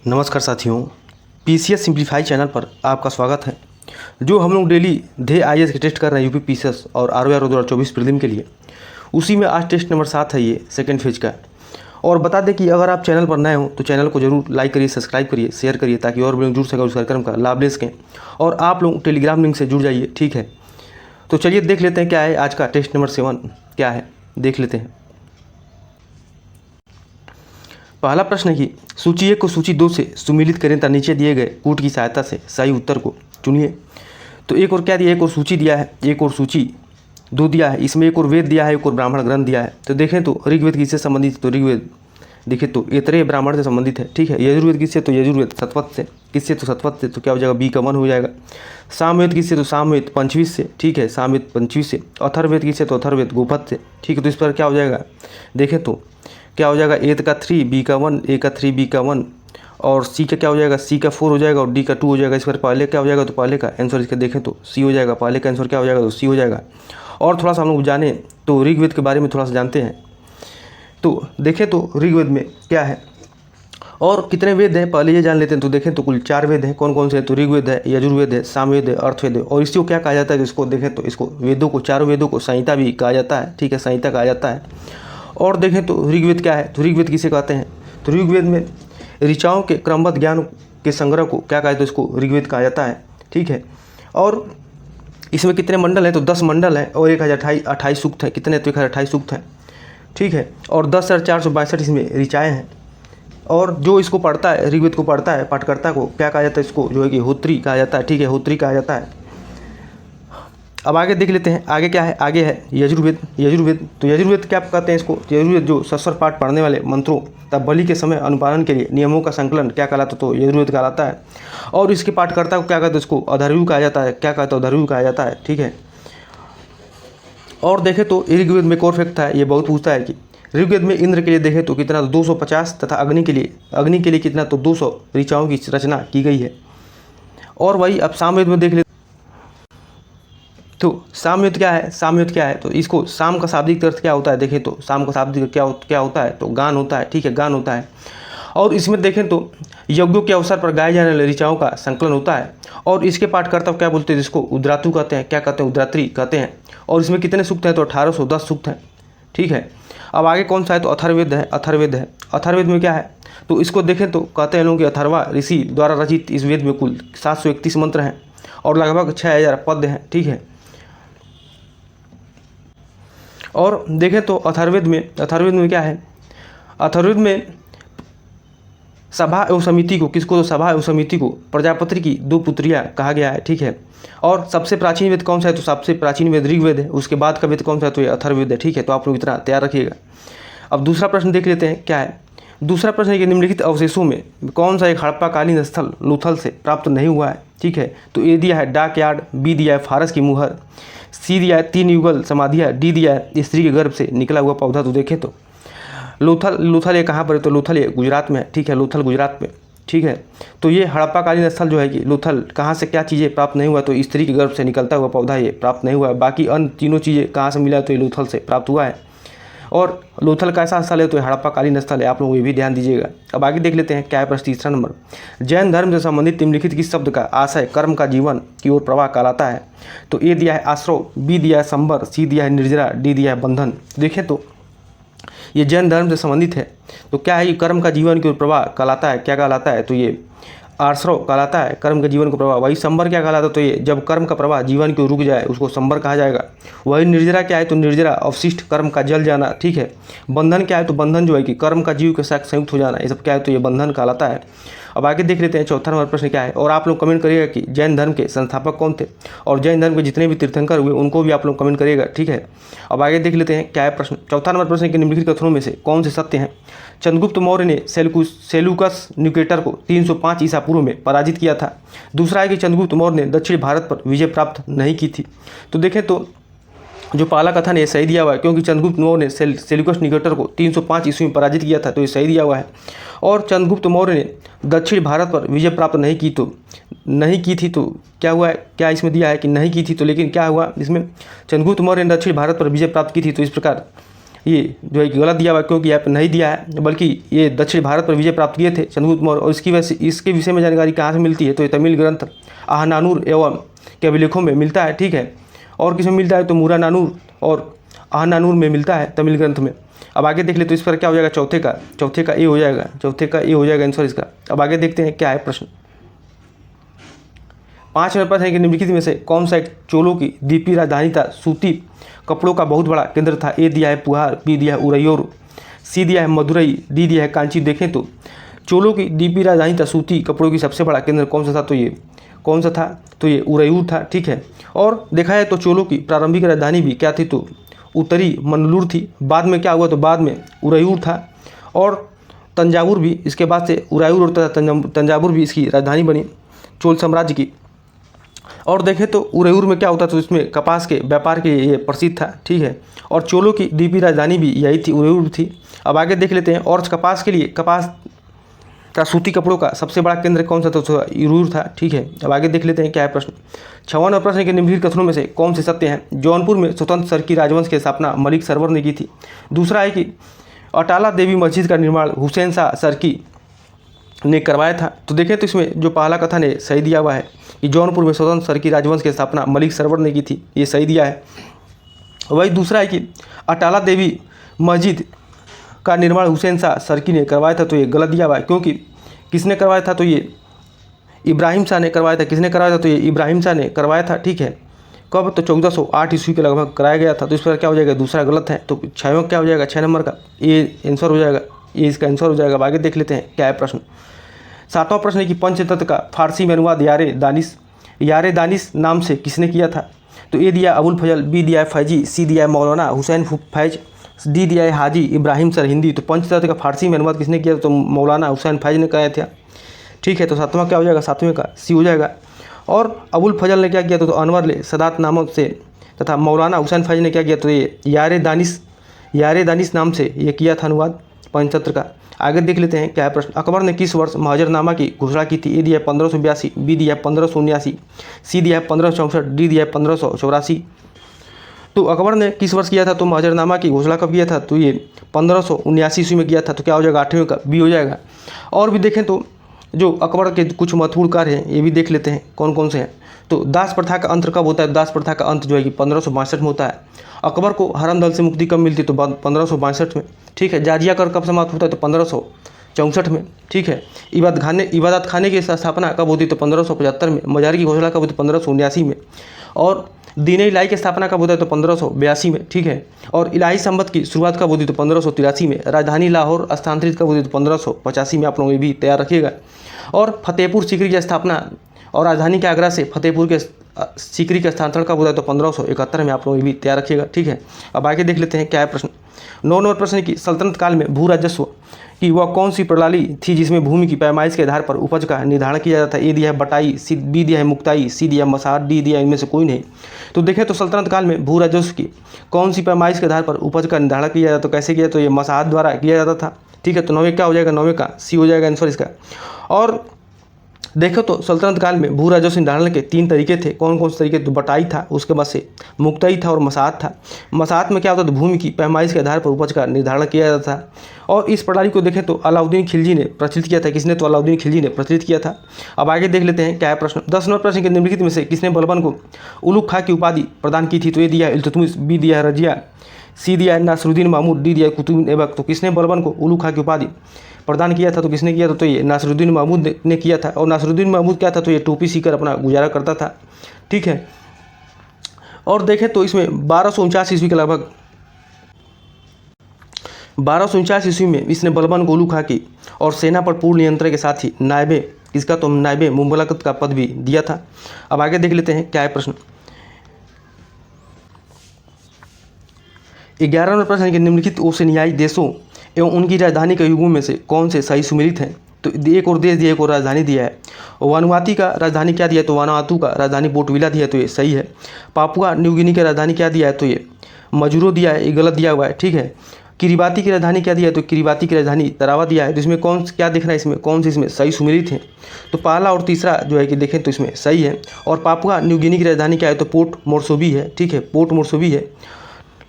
नमस्कार साथियों, PCS simplify channel पर आपका स्वागत है। जो हम लोग डेली ध्येय आईएएस के टेस्ट कर रहे हैं यूपी पीसीएस और आरओआर 2024 प्रीलिम के लिए, उसी में आज टेस्ट नंबर 7 है, ये सेकंड फेज का। और बता दें कि अगर आप चैनल पर नए हो तो चैनल को जरूर लाइक करिए, सब्सक्राइब करिए, शेयर करिए ताकि और भी लोग जुड़ सकें उस कार्यक्रम का लाभ ले सकें। और आप लोग टेलीग्राम लिंक से जुड़ जाइए, ठीक है। तो चलिए देख लेते हैं क्या है आज का टेस्ट नंबर 7 क्या है, देख लेते हैं। पहला प्रश्न है कि सूची 1 को सूची 2 से सुमिलित करें तथा नीचे दिए गए कूट की सहायता से सही उत्तर को चुनिए। तो एक और क्या दिया, एक और सूची दिया है, एक और सूची 2 दिया है, इसमें एक और वेद दिया है, एक और ब्राह्मण ग्रंथ दिया है। तो देखें तो ऋग्वेद किससे संबंधित है, तो ऋग्वेद देखें तो ऐतरेय ब्राह्मण से संबंधित है, ठीक है। यजुर्वेद किससे, तो यजुर्वेद सतपथ से, किससे तो सतपथ से, तो क्या हो जाएगा बी का 1 हो जाएगा। सामवेद किससे, तो सामवेद पंचवीस से, ठीक है, सामवेद पंचवीस से। अथर्ववेद किससे, तो अथर्ववेद गोपथ से, ठीक है। तो इस पर क्या हो जाएगा, देखें तो क्या हो जाएगा, ए का 3 बी का 1, ए का 3 बी का 1 और सी का क्या हो जाएगा, सी का 4 हो जाएगा और डी का 2 हो जाएगा। इस पर पहले क्या हो जाएगा, तो पहले का आंसर इसका देखें तो सी हो जाएगा, पहले का आंसर क्या हो जाएगा, तो सी हो जाएगा। और थोड़ा सा हम लोग जाने तो ऋग्वेद के बारे में थोड़ा सा जानते हैं। तो देखें तो ऋग्वेद में क्या है और कितने वेद हैं, पहले ये जान लेते हैं। तो देखें तो कुल 4 वेद हैं। कौन कौन से हैं, तो ऋग्वेद है, यजुर्वेद है, सामवेद है, अर्थवेद है। और इसको क्या कहा जाता है, तो इसको देखें तो इसको वेदों को, चारों वेदों को संहिता भी कहा जाता है, ठीक है, संहिता कहा जाता है। और देखें तो ऋग्वेद क्या है, तो ऋग्वेद किसे कहते हैं, तो ऋग्वेद में ऋचाओं के क्रमबद्ध ज्ञान के संग्रह को क्या कहा जाता है, तो इसको ऋग्वेद कहा जाता है, ठीक है। और इसमें कितने मंडल हैं, तो 10 मंडल हैं और 1028 सूक्त हैं। कितने, तो 1028 सूक्त हैं, ठीक है। और 10,462 इसमें ऋचाएँ हैं। और जो इसको पढ़ता है, ऋग्वेद को पढ़ता है, पाठकर्ता को क्या कहा जाता है, इसको जो है कि होत्री कहा जाता है, ठीक है, होत्री कहा जाता है। अब आगे देख लेते हैं, आगे क्या है, आगे है यजुर्वेद। यजुर्वेद तो यजुर्वेद क्या कहते हैं इसको, यजुर्वेद जो सस्वर पाठ पढ़ने वाले मंत्रों तथा बलि के समय अनुपालन के लिए नियमों का संकलन क्या कहलाता है, तो यजुर्वेद कहलाता है। और इसके पाठकर्ता को क्या कहते हैं, इसको अधर्व्यू कहा जाता है, क्या कहता है, अधर्व्यू कहा जाता है, ठीक है। और देखें तो ऋग्वेद में एक और फैक्ट था, ये बहुत पूछता है कि ऋग्वेद में इंद्र के लिए देखें तो कितना, 250 तथा अग्नि के लिए कितना, तो 200 ऋचाओं की रचना की गई है। और वही अब सामवेद में देख ले तो सामवेद क्या है, सामवेद क्या है, तो इसको साम का शाब्दिक अर्थ क्या होता है, देखें तो साम का शाब्दिक क्या होता है, तो गान होता है, ठीक है, गान होता है। और इसमें देखें तो यज्ञों के अवसर पर गाए जाने वाले ऋचाओं का संकलन होता है। और इसके पाठकर्ता क्या बोलते हैं, जिसको उद्रातु कहते हैं, क्या कहते हैं, उद्रात्री कहते हैं। और इसमें कितने सूक्त हैं, तो 1810 सूक्त हैं, ठीक है। अब आगे कौन सा है, तो अथर्ववेद है, अथर्ववेद है। अथर्ववेद में क्या है, तो इसको देखें तो कहते हैं लोग कि अथर्वा ऋषि द्वारा रचित इस वेद में कुल 731 मंत्र हैं और लगभग 6000 पद्य हैं, ठीक है। और देखें तो अथर्ववेद में क्या है, अथर्ववेद में सभा एवं समिति को, किसको, तो सभा एवं समिति को प्रजापति की 2 पुत्रियां कहा गया है, ठीक है। और सबसे प्राचीन वेद कौन सा है, तो सबसे प्राचीन वेद ऋग्वेद है। उसके बाद का वेद कौन सा है, तो ये अथर्ववेद है, ठीक है। तो आप लोग इतना तैयार रखिएगा। अब दूसरा प्रश्न देख लेते हैं क्या है। दूसरा प्रश्न है कि निम्नलिखित अवशेषों में कौन सा एक हड़प्पाकालीन स्थल लूथल से प्राप्त नहीं हुआ है, ठीक है। तो ए दिया है डाक यार्ड, बी दिया है फारस की मुहर, सी दिया है 3 युगल समाधियाँ, डी दिया है स्त्री के गर्भ से निकला हुआ पौधा। तो देखें तो लूथल ये कहाँ पर है, तो लूथल ये गुजरात में है, ठीक है, लूथल गुजरात में, ठीक है। तो ये हड़प्पाकालीन स्थल जो है कि लूथल कहाँ से क्या चीज़ें प्राप्त नहीं हुआ, तो स्त्री के गर्भ से निकलता हुआ पौधा ये प्राप्त नहीं हुआ है। बाकी अन्य तीनों चीज़ें कहाँ से मिला, तो ये लूथल से प्राप्त हुआ है। और लूथल का ऐसा स्थल है, तो ये हड़प्पाकालीन स्थल है, आप लोग ये भी ध्यान दीजिएगा। अब आगे देख लेते हैं क्या है प्रश्न तीसरा नंबर। जैन धर्म से संबंधित निम्नलिखित किस शब्द का आशय कर्म का जीवन की ओर प्रवाह कहलाता है। तो ए दिया है आश्रव, बी दिया है संबर, सी दिया है निर्जरा, डी दिया है बंधन। देखें तो ये जैन धर्म से संबंधित है, तो क्या है, ये कर्म का जीवन की ओर प्रवाह कहलाता है, क्या कहलाता है, तो ये आश्रव कहलाता है, कर्म के जीवन को प्रवाह। वही संबर क्या कहलाता है, तो ये जब कर्म का प्रवाह जीवन की ओर रुक जाए उसको संबर कहा जाएगा। वही निर्जरा क्या है, तो निर्जरा अवशिष्ट कर्म का जल जाना, ठीक है। बंधन क्या है, तो बंधन जो है कि कर्म का जीव के साथ संयुक्त हो जाना, ये सब क्या है, तो ये बंधन कहलाता है। अब आगे देख लेते हैं चौथा नंबर प्रश्न क्या है। और आप लोग कमेंट करिएगा कि जैन धर्म के संस्थापक कौन थे और जैन धर्म के जितने भी तीर्थंकर हुए उनको भी आप लोग कमेंट करिएगा, ठीक है। अब आगे देख लेते हैं क्या है प्रश्न। चौथा नंबर प्रश्न के निम्नलिखित कथनों में से कौन से सत्य हैं। चंद्रगुप्त मौर्य ने सेलुकस न्यूकेटर को 305 ईसा पूर्व में पराजित किया था। दूसरा है कि चंद्रगुप्त मौर्य ने दक्षिण भारत पर विजय प्राप्त नहीं की थी। तो देखें तो जो पहला कथन है सही दिया हुआ है, क्योंकि चंद्रगुप्त मौर्य ने सेल्यूकस निकेटर को 305 ईस्वी में पराजित किया था, तो ये सही दिया हुआ है। और चंद्रगुप्त मौर्य ने दक्षिण भारत पर विजय प्राप्त नहीं की थी, तो क्या हुआ है, क्या इसमें दिया है कि नहीं की थी, तो लेकिन क्या हुआ इसमें, चंद्रगुप्त मौर्य ने दक्षिण भारत पर विजय प्राप्त की थी। तो इस प्रकार ये जो है कि गलत दिया हुआ है, क्योंकि यहाँ पर नहीं दिया है, बल्कि ये दक्षिण भारत पर विजय प्राप्त किए थे चंद्रगुप्त मौर्य। और इसके विषय में जानकारी कहाँ से मिलती है, तो ये तमिल ग्रंथ आहनानूर एवं के अभिलेखों में मिलता है, ठीक है। और किस में मिलता है, तो मुरानानूर और आहनानूर में मिलता है, तमिल ग्रंथ में। अब आगे देख ले, तो इस पर क्या हो जाएगा, चौथे का ए हो जाएगा, आंसर इसका। अब आगे देखते हैं क्या है प्रश्न। 5 नंबर प्रश्न है कि निम्नलिखित में से कौन सा एक चोलों की द्वीपीय राजधानी था। सूती कपड़ों का बहुत बड़ा केंद्र था। ए दिया है पुहार, बी दिया है उरैयोर, सी दिया है मदुरई, डी दिया है कांची। देखें तो चोलों की द्वीपीय राजधानी था, सूती कपड़ों की सबसे बड़ा केंद्र कौन सा था, तो ये कौन सा था, तो ये उरैयूर था, ठीक है। और देखा है तो चोलों की प्रारंभिक राजधानी भी क्या थी, तो उत्तरी मन्नलूर थी। बाद में क्या हुआ, तो बाद में उरैयूर था। और तंजावुर भी इसके बाद से उरैयूर और तंजावुर भी इसकी राजधानी बनी चोल साम्राज्य की। और देखें तो उरैयूर में क्या होता, तो इसमें कपास के व्यापार के ये प्रसिद्ध था, ठीक है। और चोलों की द्वीपीय राजधानी भी यही थी, उरैयूर थी। अब आगे देख लेते हैं। और कपास के लिए, कपास का सूती कपड़ों का सबसे बड़ा केंद्र कौन सा था, तो उरैयूर था, ठीक है। अब आगे देख लेते हैं क्या है प्रश्न। 56वां प्रश्न के निम्नलिखित कथनों में से कौन से सत्य हैं। जौनपुर में स्वतंत्र सरकी राजवंश की स्थापना मलिक सरवर ने की थी। दूसरा है कि अटाला देवी मस्जिद का निर्माण हुसैन शाह सरकी ने करवाया था। तो देखें तो इसमें जो पहला कथन है सही दिया हुआ है कि जौनपुर में स्वतंत्र सरकी राजवंश की स्थापना मलिक सरवर ने की थी, ये सही दिया है। वही दूसरा है कि अटाला देवी मस्जिद का निर्माण हुसैन शाह सरकी ने करवाया था, तो ये गलत दिया हुआ है, क्योंकि किसने करवाया था, तो ये इब्राहिम शाह ने करवाया था। किसने करवाया था, तो ये इब्राहिम शाह ने करवाया था, ठीक है। कब, तो 1408 ईस्वी के लगभग कराया गया था। तो इस पर क्या हो जाएगा, दूसरा गलत है। तो 6वां क्या हो जाएगा, 6 नंबर का ये आंसर हो जाएगा, ये इसका आंसर हो जाएगा। आगे देख लेते हैं क्या है प्रश्न। 7वां प्रश्न है कि पंचतत्व का फारसी में अनुवाद यारे दानिश नाम से किसने किया था। तो ए दिया अबुल फजल, बी दिया है फैजी, सी दिया है मौलाना हुसैन फैज, डी दिया है हाजी इब्राहिम सर हिंदी। तो पंचतत्व का फारसी में अनुवाद किसने किया, तो मौलाना हुसैन फैज ने कराया था, ठीक है। तो 7वां क्या हो जाएगा, 7वें का सी हो जाएगा। और अबुल फजल ने क्या किया, तो अनवर ले सदात नामों से, तथा मौलाना हुसैन फैज ने क्या किया, तो ये यारे दानिश नाम से ये किया था अनुवाद पंचतत्व का। आगे देख लेते हैं क्या है प्रश्न। अकबर ने किस वर्ष महाजरनामा की घोषणा की थी। ए दिया है 1582, बी दिया है 1579, सी दिया है 1564, डी दिया है 1584। तो अकबर ने किस वर्ष किया था, तो महाजरनामा की घोषणा कब किया था, तो ये 1579 ईस्वी में किया था। तो क्या हो जाएगा, 8वें का बी हो जाएगा। और भी देखें तो जो अकबर के कुछ महत्वपूर्ण कार्य हैं ये भी देख लेते हैं कौन कौन से हैं। तो दास प्रथा का अंत कब होता है। दास प्रथा का अंत जो है कि 1562 में होता है। अकबर को हरम दल से मुक्ति कब मिलती है, तो 1562 में, ठीक है। जाजिया कर कब समाप्त होता है, तो 1564 में, ठीक है। इबादत खाने की स्थापना कब होती है, तो 1575 में। मजारी की घोषणा कब होती है, 1579 में। और दीन इलाही की स्थापना कब होता है, तो 1582 में, ठीक है। और इलाही संबत की शुरुआत कब होती है, तो 1583 में। राजधानी लाहौर स्थानांतरित कब होती है, तो 1585 में। आप लोग ये भी तैयार रखिएगा। और फतेहपुर सीकरी की स्थापना और राजधानी के आगरा से फतेहपुर के सीकरी का स्थानांतरण कब होता है, तो 1571 में। आप लोग ये भी तैयार रखिएगा, ठीक है। अब आगे देख लेते हैं क्या है प्रश्न। 9 नंबर प्रश्न है कि सल्तनत काल में भू राजस्व कि वह कौन सी प्रणाली थी जिसमें भूमि की पैमाइश के आधार पर उपज का निर्धारण किया जाता है। ए दिया है बटाई, सी बी दिया है मुक्ताई, सी दिया है मसार, डी दिया इनमें से कोई नहीं। तो देखें तो सल्तनत काल में भू राजस्व की कौन सी पैमाइश के आधार पर उपज का निर्धारण किया जाता, तो कैसे किया, तो ये मसाहत द्वारा किया जाता था, ठीक है। तो 9वें क्या हो जाएगा, 9वें का सी हो जाएगा आंसर इसका। और देखो तो सल्तनत काल में भू राजस्व निर्धारण के 3 तरीके थे। कौन कौन से तरीके, तो बटाई था, उसके बाद से मुक्ताई था और मसाहत था। मसाहत में क्या होता था, भूमि की पैमाइश के आधार पर उपज का निर्धारण किया जाता था। और इस प्रणाली को देखें तो अलाउद्दीन खिलजी ने प्रचलित किया था। किसने, तो अलाउद्दीन खिलजी ने प्रचलित किया था। अब आगे देख लेते हैं क्या है प्रश्न। 10 नंबर प्रश्न के निम्नलिखित में से किसने बलबन को उलुग खां की उपाधि प्रदान की थी। तो ए दिया है इल्तुतमिश, बी दिया है रजिया, सी दिया है नासरुद्दीन महमूद, डी दिया है कुतुब ऐबक। तो किसने बलबन को उलुग खां की उपाधि प्रदान किया था, तो किसने किया था, तो ये नासरुद्दीन महमूद ने किया था। और नासरुद्दीन महमूद क्या था, तो ये टोपी सीकर अपना गुजारा करता था, ठीक है। और देखें तो इसमें 1249 ईस्वी के लगभग 1249 ईस्वी में इसने बलबन को उलुग खां की और सेना पर पूर्ण नियंत्रण के साथ ही नायबे इसका तो नायबे मुमलकत का पद भी दिया था। अब आगे देख लेते हैं क्या है प्रश्न। 11 नंबर प्रश्न है कि निम्नलिखित ओशनियाई देशों एवं उनकी राजधानी के युगों में से कौन से सही सुमेलित हैं। तो एक और देश दिया, एक और राजधानी दिया है। वानुआतु का राजधानी क्या दिया, तो वानुआतु का राजधानी बोटविला दिया, तो ये सही है। पापुआ न्यू गिनी की राजधानी क्या दिया है, तो ये मजूरो दिया है, ये गलत दिया हुआ है, ठीक है। किरिबाती की राजधानी क्या दिया है, तो किरिबाती की राजधानी तरावा दिया है। तो इसमें कौन क्या देखना है, इसमें कौन से इसमें सही सुमेलित हैं। तो पहला और तीसरा जो है कि देखें तो इसमें सही है। और पापुआ न्यू गिनी की राजधानी क्या है, तो पोर्ट मोर्सबी है, ठीक है, पोर्ट मोर्सबी है।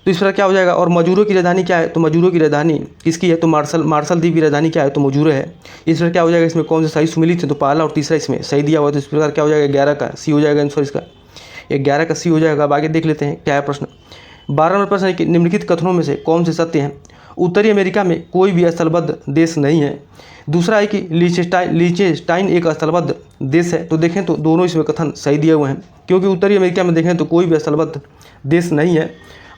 तो इस प्रकार क्या हो जाएगा। और मजूरों की राजधानी क्या है, तो मजूरों की राजधानी किसकी है, तो मार्शल द्वीप की राजधानी क्या है, तो मजूरे है। इस प्रकार क्या हो जाएगा, इसमें कौन से सही सुमिलित है, तो पहला और तीसरा इसमें सही दिया हुआ है। तो इस प्रकार क्या हो जाएगा, 11 का सी हो जाएगा आंसर इसका, 11 का सी हो जाएगा। अब आगे देख लेते हैं क्या है प्रश्न। 12 नंबर प्रश्न है कि निम्नलिखित कथनों में से कौन से सत्य हैं। उत्तरी अमेरिका में कोई भी स्थलबद्ध देश नहीं है। दूसरा है कि लीचेस्टाइन एक स्थलबद्ध देश है। तो देखें तो दोनों इसमें कथन सही दिए हुए हैं, क्योंकि उत्तरी अमेरिका में देखें तो कोई भी स्थलबद्ध देश नहीं है।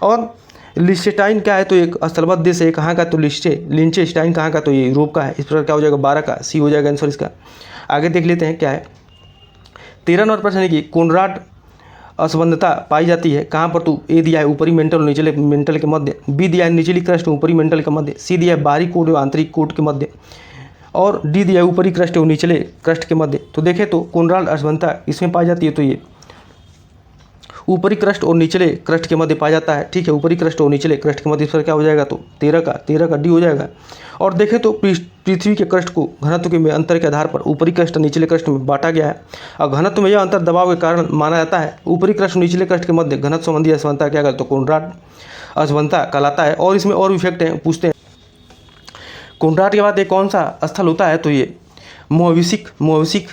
और लीचेस्टाइन क्या है, तो एक स्थलबद्ध देश है। कहाँ का, तो लिंचेस्टाइन कहाँ का, तो ये यूरोप का है। इस प्रकार क्या हो जाएगा, 12 का सी हो जाएगा आंसर इसका। आगे देख लेते हैं क्या है। 13 नंबर प्रश्न है कि कोनराड असंबद्धता पाई जाती है कहाँ पर, तो ए दिया है ऊपरी मेंटल और निचले मेंटल के मध्य, बी दिया है निचली क्रस्ट ऊपरी मेंटल के मध्य, सी दिया है बाहरी कोट और आंतरिक कोट के मध्य, और डी दिया है ऊपरी क्रस्ट और निचले क्रस्ट के मध्य। तो देखें तो कोनराड असंबद्धता इसमें पाई जाती है, तो ये ऊपरी क्रस्ट और निचले क्रस्ट के मध्य पाया जाता है। ठीक है, ऊपरी क्रस्ट और निचले क्रस्ट के मध्य। इस पर क्या हो जाएगा, तो 13 का डी हो जाएगा। और देखें तो पृथ्वी के क्रस्ट को घनत्व के में अंतर के आधार पर ऊपरी क्रस्ट और निचले क्रस्ट में बांटा गया है। और घनत्व में यह अंतर दबाव के कारण माना जाता है। ऊपरी क्रस्ट और निचले क्रस्ट के मध्य घनत्व संबंधी असमानता क्या कहते, तो कोनराड असमानता कहलाता है। और इसमें और भी फैक्ट हैं, पूछते हैं। कोनराड के बाद एक कौन सा स्थल होता है, तो ये मोहविसिक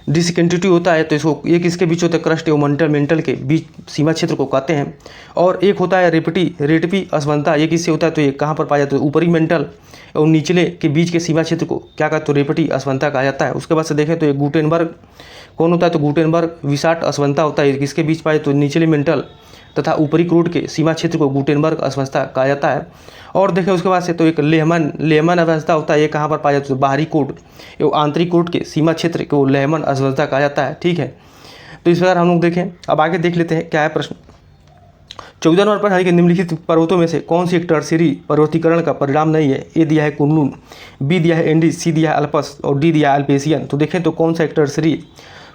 डिसकंटिन्यूटी होता है। तो इसको एक इसके बीच होता है क्रस्ट एवं मेंटल के बीच सीमा क्षेत्र को कहते हैं। और एक होता है रेटिपी असमानता, ये किससे होता है, तो ये कहाँ पर पाया जाता है, ऊपरी मेंटल एवं निचले के बीच के सीमा क्षेत्र को क्या कहते, तो रेपिटी असमानता कहा जाता है। उसके बाद से देखें तो ये गुटेनबर्ग कौन होता है, तो गुटेनबर्ग विसाट असमानता होता है। किसके बीच पाए, तो निचले मेंटल तथा ऊपरी क्रूड के सीमा क्षेत्र को गुटेनबर्ग असमानता कहा जाता है। और देखें उसके बाद से तो एक लेहमन अवस्था होता है। ये कहाँ पर पाया जाता है, तो बाहरी कोट एवं आंतरिक कोट के सीमा क्षेत्र को लेहमन अवस्था कहा जाता है। ठीक है, तो इस प्रकार हम लोग देखें। अब आगे देख लेते हैं क्या है प्रश्न। 14 नंबर पर है कि निम्नलिखित पर्वतों में से कौन सी एक टर्शियरी पर्वतीकरण का परिणाम नहीं है। ए दिया है कुनलुन, बी दिया है एंडीज, सी दिया है अल्पस और डी दिया है अल्पेशियन। तो देखें तो कौन सा एक टर्शियरी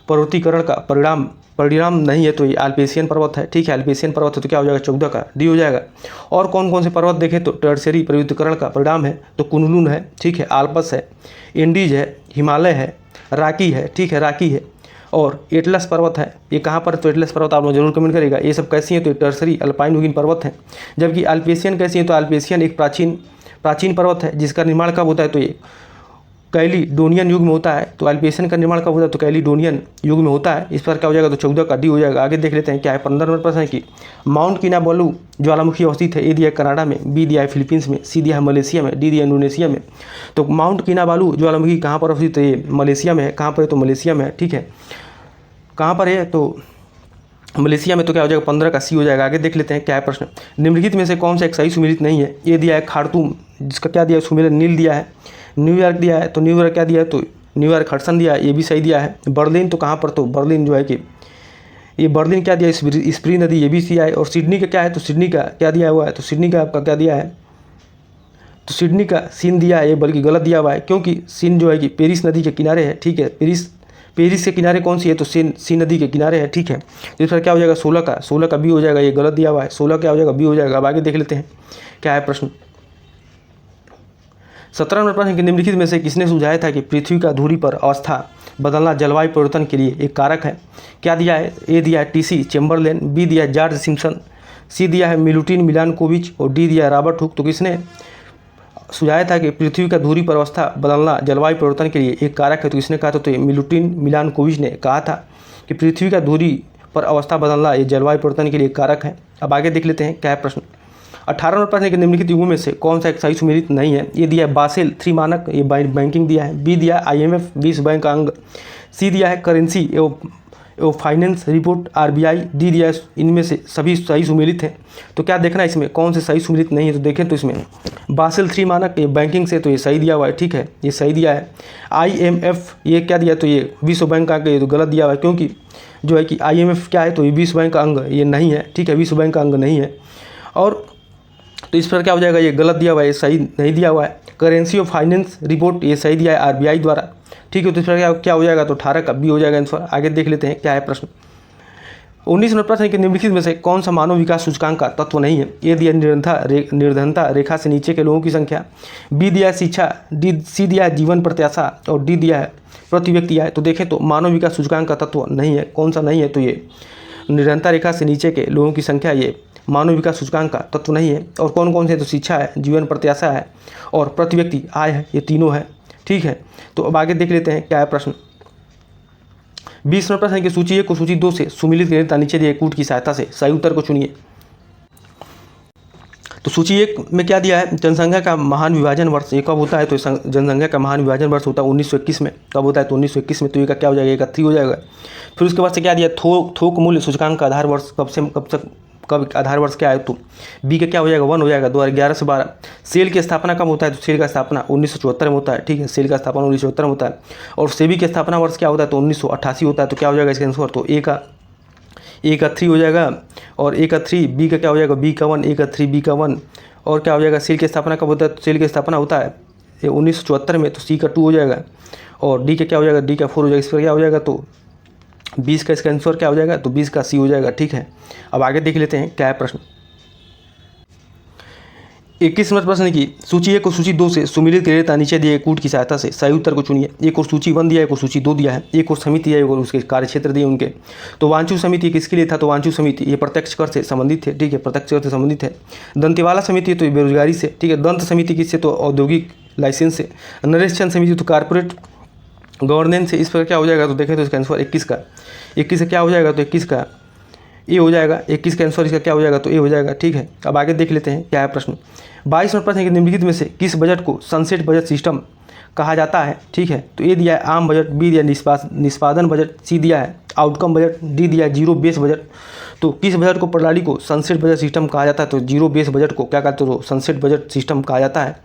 पर्वतीकरण का परिणाम नहीं है, तो ये अल्पेशियन पर्वत है। ठीक है, अल्पेशियन पर्वत है, तो क्या हो जाएगा, 14 का डी हो जाएगा। और कौन कौन से पर्वत देखें तो टर्शियरी पर्वतीकरण का परिणाम है, तो कुनलुन है, ठीक है, आल्पस है, एंडीज है, हिमालय है, राकी है, ठीक है, राकी है, और एटलस पर्वत है। ये कहाँ पर, तो एटलस पर्वत आप लोग जरूर कमेंट करेगा। ये सब कैसी हैं, तो टर्शियरी अल्पाइन यूगिन पर्वत हैं। जबकि अल्पेशियन कैसी है, तो अल्पेशियन एक प्राचीन पर्वत है, जिसका निर्माण कब होता है, तो ये कैलिडोनियन युग में होता है। तो अल्पेशियन का निर्माण कब होता है, तो कैलिडोनियन युग में होता है। इस पर क्या हो जाएगा, तो 14 का डी हो जाएगा। आगे देख लेते हैं क्या है। 15 नंबर प्रश्न है कि माउंट किनाबालू ज्वालामुखी अवस्थित है। ए दिया है कनाडा में, बी दिया है फिलीपींस में, सी दिया है मलेशिया में, डी दिया है इंडोनेशिया में। तो माउंट किनाबालू ज्वालामुखी कहाँ पर अवस्थित है, ये मलेशिया में है। कहाँ पर है, तो मलेशिया में है। ठीक है, कहाँ पर है, तो मलेशिया में। तो क्या हो जाएगा, 15 का सी हो जाएगा। आगे देख लेते हैं क्या है प्रश्न। निम्नलिखित में से कौन सा एक सही सुमेलित नहीं है। ये दिया है खार्तूम, जिसका क्या दिया है, सुमेलित नील दिया है। न्यूयॉर्क दिया है, तो न्यूयॉर्क क्या दिया है, तो न्यूयॉर्क हडसन दिया है, ये भी सही दिया है। बर्लिन, तो कहाँ पर, तो बर्लिन जो है कि ये बर्लिन क्या दिया है, स्प्री नदी, ये भी दिया है। और सिडनी का क्या है, तो सिडनी का क्या दिया हुआ है, तो सिडनी का आपका क्या दिया है, तो सिडनी का सीन दिया है, ये बल्कि गलत दिया हुआ है, क्योंकि सीन जो है कि पेरिस नदी के किनारे है। ठीक है, पेरिस के किनारे कौन सी है, तो सीन नदी के किनारे है। ठीक है, तो इस पर क्या हो जाएगा, 16 का बी हो जाएगा। ये गलत दिया हुआ है, 16 क्या हो जाएगा, बी हो जाएगा। अब आगे देख लेते हैं क्या है प्रश्न। 17 नंबर प्रश्न कि निम्नलिखित में से किसने सुझाया था कि पृथ्वी का धुरी पर अवस्था बदलना जलवायु परिवर्तन के लिए एक कारक है। क्या दिया है, ए दिया है टीसी चेम्बरलेन, बी दिया है जॉर्ज सिम्पसन, सी दिया है मिलुटिन मिलानकोविच और डी दिया है रॉबर्ट हुक। तो किसने सुझाया था कि पृथ्वी का धुरी पर अवस्था बदलना जलवायु परिवर्तन के लिए एक कारक है, तो इसने कहा था, तो ये मिलुटिन मिलानकोविच ने कहा था कि पृथ्वी का धुरी पर अवस्था बदलना ये जलवायु परिवर्तन के लिए एक कारक है। अब आगे देख लेते हैं क्या है प्रश्न। 18 नंबर प्रश्न के निम्नलिखित युगों में से कौन सा एक सही सुमेलित नहीं है। ये दिया है बासेल 3 मानक, ये बैंकिंग दिया है, बी दिया है IMF विश्व बैंक अंग, सी दिया है करेंसी एवं फाइनेंस रिपोर्ट RBI, डी दिया है इनमें से सभी सही सुमेलित हैं। तो क्या देखना है इसमें कौन से सही सुमेलित नहीं है, तो देखें तो इसमें बासेल 3 मानक ये बैंकिंग से, तो ये सही दिया हुआ है। ठीक है, ये सही दिया है। IMF ये क्या दिया, तो ये विश्व बैंक का अंग, ये तो गलत दिया हुआ है, क्योंकि जो है कि IMF क्या है, तो ये विश्व बैंक का अंग ये नहीं है। ठीक है, विश्व बैंक का अंग नहीं है। और तो इस पर क्या हो जाएगा, ये गलत दिया हुआ है, ये सही नहीं दिया हुआ है। करेंसी ऑफ फाइनेंस रिपोर्ट ये सही दिया है RBI द्वारा। ठीक है, तो इस पर क्या हो जाएगा, तो 18 का बी हो जाएगा आंसर। आगे देख लेते हैं क्या है प्रश्न। 19 नंबर प्रश्न के निम्नलिखित में से कौन सा मानव विकास सूचकांक का तत्व नहीं है। ये दिया निर्धनता रेखा से नीचे के लोगों की संख्या, बी दिया है शिक्षा, सी दिया है जीवन प्रत्याशा और डी दिया है प्रति व्यक्ति आय। तो देखें तो मानव विकास सूचकांक का तत्व नहीं है, कौन सा नहीं है, तो ये निर्धनता रेखा से नीचे के लोगों की संख्या ये मानव विकास सूचकांक का तत्व नहीं है। और कौन कौन से, तो शिक्षा है, जीवन प्रत्याशा है और प्रति व्यक्ति आय है, ये तीनों है। ठीक है, तो अब आगे देख लेते हैं क्या है प्रश्न। 20 नंबर प्रश्न है कि सूची 1 को सूची 2 से सुमिलित करें तथा नीचे दिए कूट की सहायता से सही उत्तर को चुनिए। तो सूची 1 में क्या दिया है, जनसंख्या का महान विभाजन वर्ष ये कब होता है, तो जनसंख्या का महान विभाजन वर्ष होता है 1921 में। कब होता है, तो 1921 में। तो ये का क्या हो जाएगा, 31 हो जाएगा। फिर उसके बाद से क्या दिया, थोक मूल्य सूचकांक का आधार वर्ष कब आधार वर्ष क्या है, तो बी का क्या हो जाएगा, 1 हो जाएगा, 2011 से 12। सेल की स्थापना कब होता है, तो सेल का स्थापना 1974 में होता है। ठीक है, सेल का स्थापना 1974 में होता है। और सेबी की स्थापना वर्ष क्या होता है, तो 1988 होता है। तो क्या हो जाएगा इसका आंसर, तो ए का 3 हो जाएगा और ए का 3, बी का क्या हो जाएगा, बी का 1, ए का 3, बी का 1। और क्या हो जाएगा, सेल की स्थापना कब होता है, तो सेल की स्थापना होता है 1974 में। तो सी का 2 हो जाएगा और डी का क्या हो जाएगा, डी का 4 हो जाएगा। इस पर क्या हो जाएगा, तो 20 का इसका आंसर क्या हो जाएगा, तो 20 का सी हो जाएगा। ठीक है, अब आगे देख लेते हैं क्या है प्रश्न। 21 नंबर प्रश्न की सूची 1 को सूची 2 से सुमिलित करें तथा नीचे दिए कूट की सहायता से सही उत्तर को चुनिए। एक और सूची 1 दिया है, एक और सूची 2 दिया है, एक और समिति है, एक और उसके कार्य क्षेत्र दिए उनके। तो वांचू समिति किसके लिए था, तो वांचू समिति ये प्रत्यक्ष कर से संबंधित है। ठीक है, प्रत्यक्ष कर से संबंधित है। दंतेवाला समिति तो बेरोजगारी से। ठीक है, दंत समिति किससे, तो औद्योगिक लाइसेंस से। नरेश चंद समिति तो कारपोरेट गवर्नेंस से। इस पर क्या हो जाएगा, तो देखें तो इसका आंसर 21 का, 21 से क्या हो जाएगा, तो 21 का ए हो जाएगा। 21 का आंसर इसका क्या हो जाएगा, तो ए हो जाएगा। ठीक है, अब आगे देख लेते हैं क्या है प्रश्न। 22 नंबर प्रश्न है कि निम्नलिखित में से किस बजट को सनसेट बजट सिस्टम कहा जाता है। ठीक है, तो ए दिया है आम बजट, बी दिया निष्पादन बजट, सी दिया है आउटकम बजट, डी दिया है जीरो बेस बजट। तो किस बजट को प्रणाली को सनसेट बजट सिस्टम कहा जाता है, तो जीरो बेस बजट को क्या कहते हैं, तो सनसेट बजट सिस्टम कहा जाता है।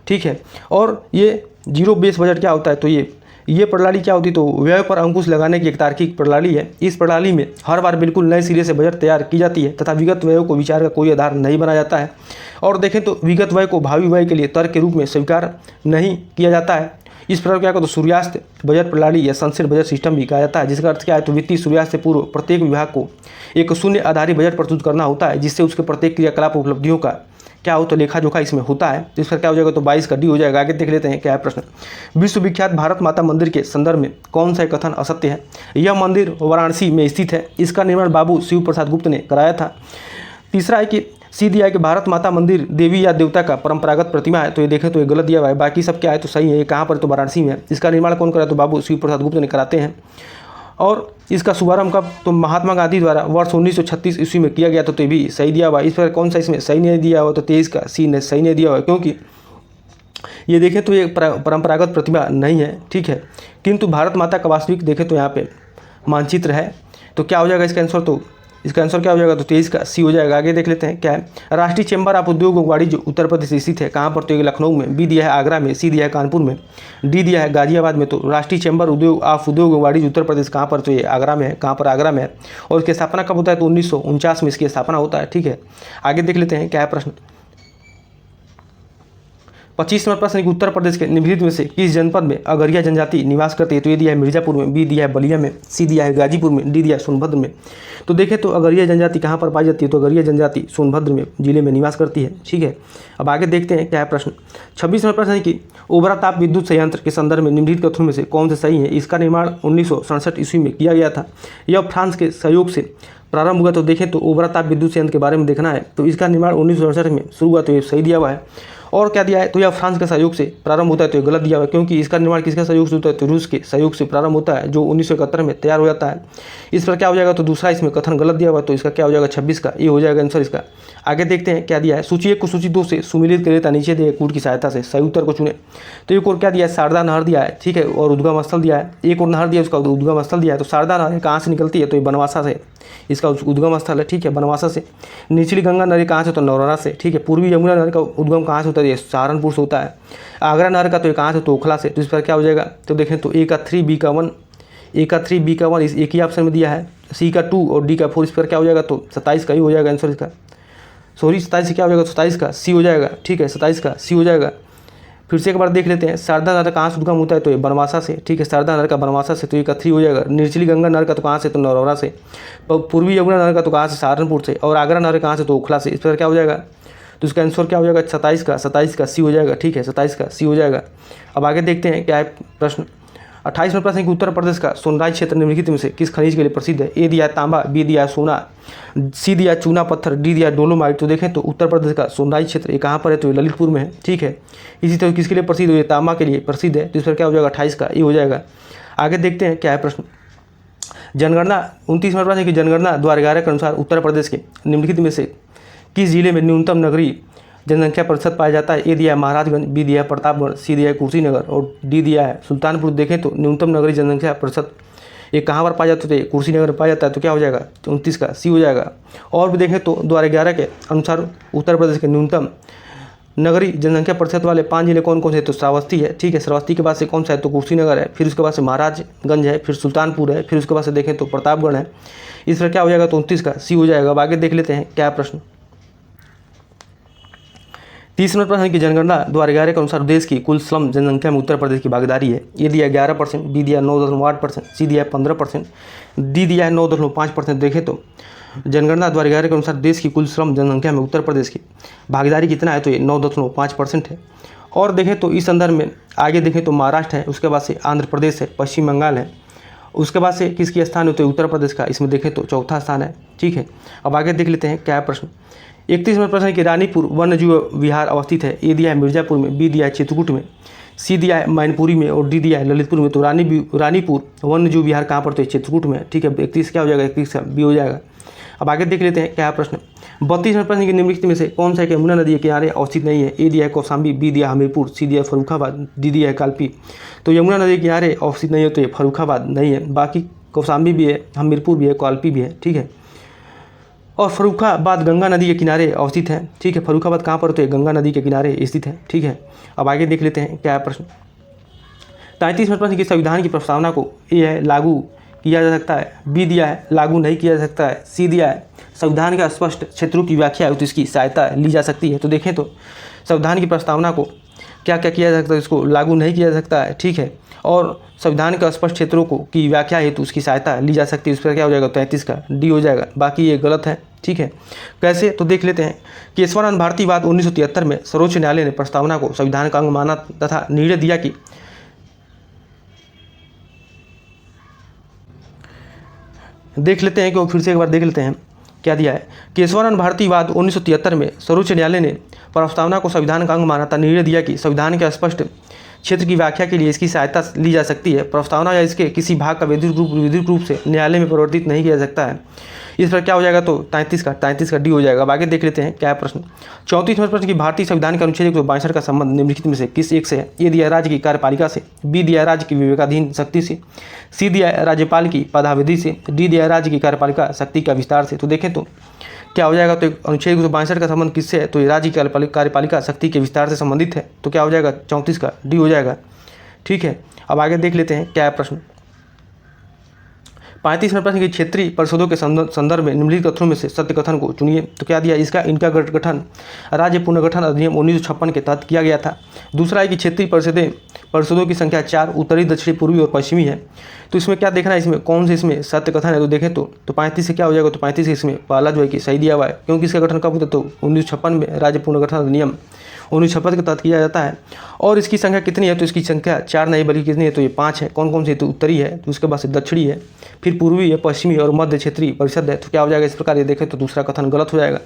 ठीक है, और ये जीरो बेस बजट क्या होता है, तो ये प्रणाली क्या होती है, तो व्यय पर अंकुश लगाने की एक तार्किक प्रणाली है। इस प्रणाली में हर बार बिल्कुल नए सिरे से बजट तैयार की जाती है तथा विगत व्ययों को विचार का कोई आधार नहीं बनाया जाता है। और देखें तो विगत व्यय को भावी व्यय के लिए तर्क के रूप में स्वीकार नहीं किया जाता है। इस प्रकार क्या कहते, तो सूर्यास्त बजट प्रणाली या सनसेट बजट सिस्टम भी कहा जाता है, जिसका अर्थ क्या है, तो वित्तीय सूर्यास्त से पूर्व प्रत्येक विभाग को एक शून्य आधारित बजट प्रस्तुत करना होता है, जिससे उसके प्रत्येक क्रियाकलाप उपलब्धियों का क्या हो, तो लेखा जोखा इसमें होता है। तो इसका क्या हो जाएगा, तो 22 का डी हो जाएगा। आगे देख लेते हैं क्या है प्रश्न। विश्वविख्यात भारत माता मंदिर के संदर्भ में कौन सा कथन असत्य है। यह मंदिर वाराणसी में स्थित है, इसका निर्माण बाबू शिव प्रसाद गुप्त ने कराया था। तीसरा है कि सी दिया है कि भारत माता मंदिर देवी या देवता का परंपरागत प्रतिमा है, तो ये देखें तो ये गलत दिया हुआ है। बाकी सब क्या है, तो सही है। ये कहाँ पर, तो वाराणसी में है। इसका निर्माण कौन कराया, तो बाबू शिव प्रसाद गुप्त ने कराते हैं। और इसका शुभारंभ कब, तो महात्मा गांधी द्वारा वर्ष 1936 ईस्वी में किया गया था, तो ये भी सही दिया हुआ। इस पर कौन सा इसमें सही नहीं दिया हुआ, तो 23 का सी ने सही नहीं दिया हुआ, क्योंकि ये देखें तो ये परंपरागत प्रतिमा नहीं है। ठीक है, किंतु भारत माता का वास्तविक देखें तो यहाँ पे मानचित्र है। तो क्या हो जाएगा इसका आंसर, तो इसका आंसर क्या हो जाएगा, तो 23 का सी हो जाएगा। आगे देख लेते हैं क्या है। राष्ट्रीय चैम्बर ऑफ उद्योग और वाणिज्य उत्तर प्रदेश स्थित है, कहाँ पर, तो ये लखनऊ में। बी दिया है आगरा में, सी दिया है कानपुर में, डी दिया है गाजियाबाद में। तो राष्ट्रीय चैम्बर उद्योग और वाणिज्य उत्तर प्रदेश कहाँ पर, तो ये आगरा में है। कहाँ पर, आगरा में है। और इसकी स्थापना कब होता है, तो 1949 में इसकी स्थापना होता है। ठीक है, आगे देख लेते हैं क्या है प्रश्न। 25 नंबर प्रश्न, उत्तर प्रदेश के निम्नलिखित में से किस जनपद में अगरिया जनजाति निवास करती है। तो ये दिया है मिर्जापुर में, बी दिया है बलिया में, सी दिया है गाजीपुर में, डी दिया है सोनभद्र में। तो देखें तो अगरिया जनजाति कहाँ पर पाई जाती है, तो अगरिया जनजाति सोनभद्र में जिले में निवास करती है। ठीक है, अब आगे देखते हैं क्या है प्रश्न। 26 नंबर प्रश्न है कि ओबरा ताप विद्युत संयंत्र के संदर्भ में निम्नलिखित कथनों में से कौन से सही है। इसका निर्माण 1967 ईस्वी में किया गया था। यह फ्रांस के सहयोग से प्रारंभ हुआ। तो देखें तो ओबरा ताप विद्युत संयंत्र के बारे में देखना है, तो इसका निर्माण 1967 में शुरू हुआ, तो ये सही दिया हुआ है। और क्या दिया है, तो यह फ्रांस के सहयोग से प्रारंभ होता है, तो ये गलत दिया हुआ है, क्योंकि इसका निर्माण किसके सहयोग से होता है, तो रूस के सहयोग से प्रारंभ होता है, जो 1971 में तैयार हो जाता है। इस पर क्या हो जाएगा, तो दूसरा इसमें कथन गलत दिया हुआ है, तो इसका क्या हो जाएगा, 26 का ये हो जाएगा आंसर इसका। आगे देखते हैं क्या दिया है। सूची 1 को सूची 2 से सुमिलित करें तथा नीचे दिए कूट की सहायता से सही उत्तर को चुने। तो एक और क्या दिया है, शारदा नहर दिया है। ठीक है, और उद्गम स्थल दिया है। एक और नहर दिया है, उसका उद्गम स्थल दिया है। तो शारदा नहर कहाँ से निकलती है, तो ये बनवासा से इसका उद्गम स्थल है। ठीक है, बनवासा से। निचली गंगा नदी कहाँ से, तो नौरारा से। ठीक है, पूर्वी यमुना नहर का उद्गम कहाँ से होता है, ये सहारनपुर से होता है। आगरा नहर का तो ये कहाँ से, तो ओखला से। तो इस पर क्या हो जाएगा, तो देखें तो ए का 3 बी का 1, ए का 3 बी का 1 इस एक ही ऑप्शन में दिया है। सी का 2 और डी का 4। इस पर क्या हो जाएगा, तो 27 का ही हो जाएगा आंसर इसका। सॉरी 27 से क्या हो जाएगा, 27 का सी हो जाएगा। ठीक है, 27 का सी हो जाएगा। फिर से एक बार देख लेते हैं, शारदा नहर कहाँ से उद्गम होता है, तो ये बनवासा से। ठीक है, शारदा नहर का बनवासा से, तो ये का 3 हो जाएगा। निचली गंगा नहर का तो कहाँ से, तो नौरौरा से। पूर्वी यमुना नहर का तो कहाँ से, सहारनपुर से। और आगरा नहर कहाँ से, तो ओखला से। इस पर क्या हो जाएगा, तो इसका आंसर क्या हो जाएगा, 27 का सी हो जाएगा। ठीक है, 27 का सी हो जाएगा। अब आगे देखते हैं क्या है प्रश्न। 28 नंबर प्रश्न है कि उत्तर प्रदेश का सोनराज क्षेत्र निम्नलिखित में से किस खनिज के लिए प्रसिद्ध है? ए दिया है तांबा, बी दिया है सोना, सी दिया है चूना पत्थर, डी दिया है डोलोमाइट। तो देखें तो उत्तर प्रदेश का सोनराज क्षेत्र ये कहाँ पर है? तो ये ललितपुर में है, ठीक है। इसी तरह किसके लिए प्रसिद्ध है? ये तांबा के लिए प्रसिद्ध है, तो इस पर क्या हो जाएगा? 28 का ये हो जाएगा। आगे देखते हैं क्या है प्रश्न। जनगणना 29 नंबर प्रश्न है कि जनगणना 2011 के अनुसार उत्तर प्रदेश के निम्नलिखित में से किस जिले में न्यूनतम नगरीय जनसंख्या प्रतिशत पाया जाता है? ए दिया है महाराजगंज, बी दिया है प्रतापगढ़, सी दिया है कुर्सीनगर और डी दिया है सुल्तानपुर। देखें तो न्यूनतम नगरीय जनसंख्या प्रतिशत ये कहाँ पर पाया जाता है? कुर्सीनगर में पाया जाता है, तो क्या हो जाएगा? 29 का सी हो जाएगा। और भी देखें तो 2011 के अनुसार उत्तर प्रदेश के न्यूनतम नगरीय जनसंख्या प्रतिशत वाले 5 जिले कौन कौन से? तो श्रावस्ती है, ठीक है। श्रावस्ती के बाद से कौन सा है? तो कुर्सीनगर है, फिर उसके बाद से महाराजगंज है, फिर सुल्तानपुर है, फिर उसके बाद से देखें तो प्रतापगढ़ है। इस पर क्या हो जाएगा? तो 29 का सी हो जाएगा। अब आगे देख लेते हैं क्या प्रश्न। 30 नंबर प्रश्न है कि जनगणना 2011 के अनुसार देश की कुल श्रम जनसंख्या में उत्तर प्रदेश की भागीदारी है। ए दिया 11%, बी दिया 9.8%, सी दिया 15%, डी दिया है 9.5%। देखें तो जनगणना 2011 के अनुसार देश की कुल श्रम जनसंख्या में उत्तर प्रदेश की भागीदारी कितना है? तो ये 9.5% है। और देखें तो इस संदर्भ में आगे देखें तो महाराष्ट्र है, उसके बाद से आंध्र प्रदेश है, पश्चिम बंगाल है, उसके बाद से किसकी स्थान है? तो उत्तर प्रदेश का इसमें देखें तो चौथा स्थान है, ठीक है। अब आगे देख लेते हैं क्या है प्रश्न। 31 नंबर प्रश्न है कि रानीपुर वन्यजीव विहार अवस्थित है। ए दिया है मिर्जापुर में, बी दिया है चित्रकूट में, सी दिया है मैनपुरी में और डी दिया है ललितपुर में। तो रानीपुर वन्यजीव विहार कहाँ पर? तो चित्रकूट में, ठीक है। 31 क्या हो जाएगा? 31 का बी हो जाएगा। अब आगे देख लेते हैं क्या है प्रश्न। 32 नंबर प्रश्न की निम्नलिखित में से कौन सा यमुना नदी के किनारे अवस्थित नहीं है? ए दिया है कौशाम्बी, बी दिया हमीरपुर, सी दिया फर्रुखाबाद, डी दिया है कालपी। तो यमुना नदी के किनारे अवस्थित नहीं है, तो ये फर्रुखाबाद नहीं है, बाकी कौशाम्बी भी है, हमीरपुर भी है, कालपी भी है, ठीक है। और फर्रुखाबाद गंगा नदी के किनारे अवस्थित है, ठीक है। फर्रुखाबाद कहाँ पर? तो ये गंगा नदी के किनारे स्थित है, ठीक है। अब आगे देख लेते हैं क्या है प्रश्न। 33 नंबर प्रश्न की संविधान की प्रस्तावना को ए है लागू किया जा सकता है, बी दिया है लागू नहीं किया जा सकता है, सी दिया है संविधान के स्पष्ट क्षेत्रों की व्याख्या है तो इसकी सहायता ली जा सकती है। तो देखें तो संविधान की प्रस्तावना को क्या क्या किया जा सकता है? इसको लागू नहीं किया जा सकता है, ठीक है। और संविधान के स्पष्ट क्षेत्रों को की व्याख्या है तो उसकी सहायता ली जा सकती है। इस पर क्या हो जाएगा? 33 का डी हो जाएगा, बाकी ये गलत है, ठीक है। कैसे? तो देख लेते हैं। केशवानंद भारतीवाद 1973 में सर्वोच्च न्यायालय ने प्रस्तावना को संविधान का अंग माना तथा निर्णय दिया कि देख लेते हैं कि फिर से एक बार देख लेते हैं क्या दिया है। केशवानंद भारतीवाद 1973 में सर्वोच्च न्यायालय ने प्रस्तावना को संविधान का अंग माना तथा निर्णय दिया कि संविधान के स्पष्ट क्षेत्र की व्याख्या के लिए इसकी सहायता ली जा सकती है। प्रस्तावना या इसके किसी भाग का विधिक रूप से न्यायालय में परिवर्तित नहीं किया जा सकता है। इस पर क्या हो जाएगा? तो 33 का डी हो जाएगा। अब आगे देख लेते हैं क्या है प्रश्न। 34 नंबर प्रश्न की भारतीय संविधान के अनुच्छेद 162 का संबंध निम्नलिखित में से किस एक से है? ए दिया राज्य की कार्यपालिका से, बी दिया राज्य की विवेकाधीन शक्ति से, सी दिया राज्यपाल की पदावधि से, डी दिया राज्य की कार्यपालिका शक्ति का विस्तार से। तो देखें तो क्या हो जाएगा? तो अनुच्छेद 162 का संबंध किससे है? तो ये राज्य की कार्यपालिका शक्ति के विस्तार से संबंधित है। तो क्या हो जाएगा? 34 का डी हो जाएगा, ठीक है। अब आगे देख लेते हैं क्या है प्रश्न। 35 नंबर प्रश्न की क्षेत्रीय परिषदों के संदर्भ में निम्नलिखित कथनों में से सत्य कथन को चुनिए। तो क्या दिया? इनका गठन राज्य पुनर्गठन अधिनियम 1956 के तहत किया गया था। दूसरा है कि क्षेत्रीय परिषदों की संख्या 4 उत्तरी, दक्षिणी, पूर्वी और पश्चिमी है। तो इसमें क्या देखना है? इसमें कौन से इसमें सत्य कथन है? तो देखें तो 35 से क्या हो जाएगा? तो 35 से इसमें पहला जो है कि सही दिया हुआ है, क्योंकि इसका गठन कब होता है? तो 1956 में राज्य पुनर्गठन अधिनियम 1956 के तहत किया जाता है। और इसकी संख्या कितनी है? तो इसकी संख्या 4 नहीं बल्कि कितनी है? तो ये 5 है। कौन कौन सी? तो उत्तरी है, तो उसके बाद से दक्षिणी है, फिर पूर्वी है, पश्चिमी और मध्य क्षेत्रीय परिषद है। तो क्या हो जाएगा? इस प्रकार ये देखें तो दूसरा कथन गलत हो जाएगा।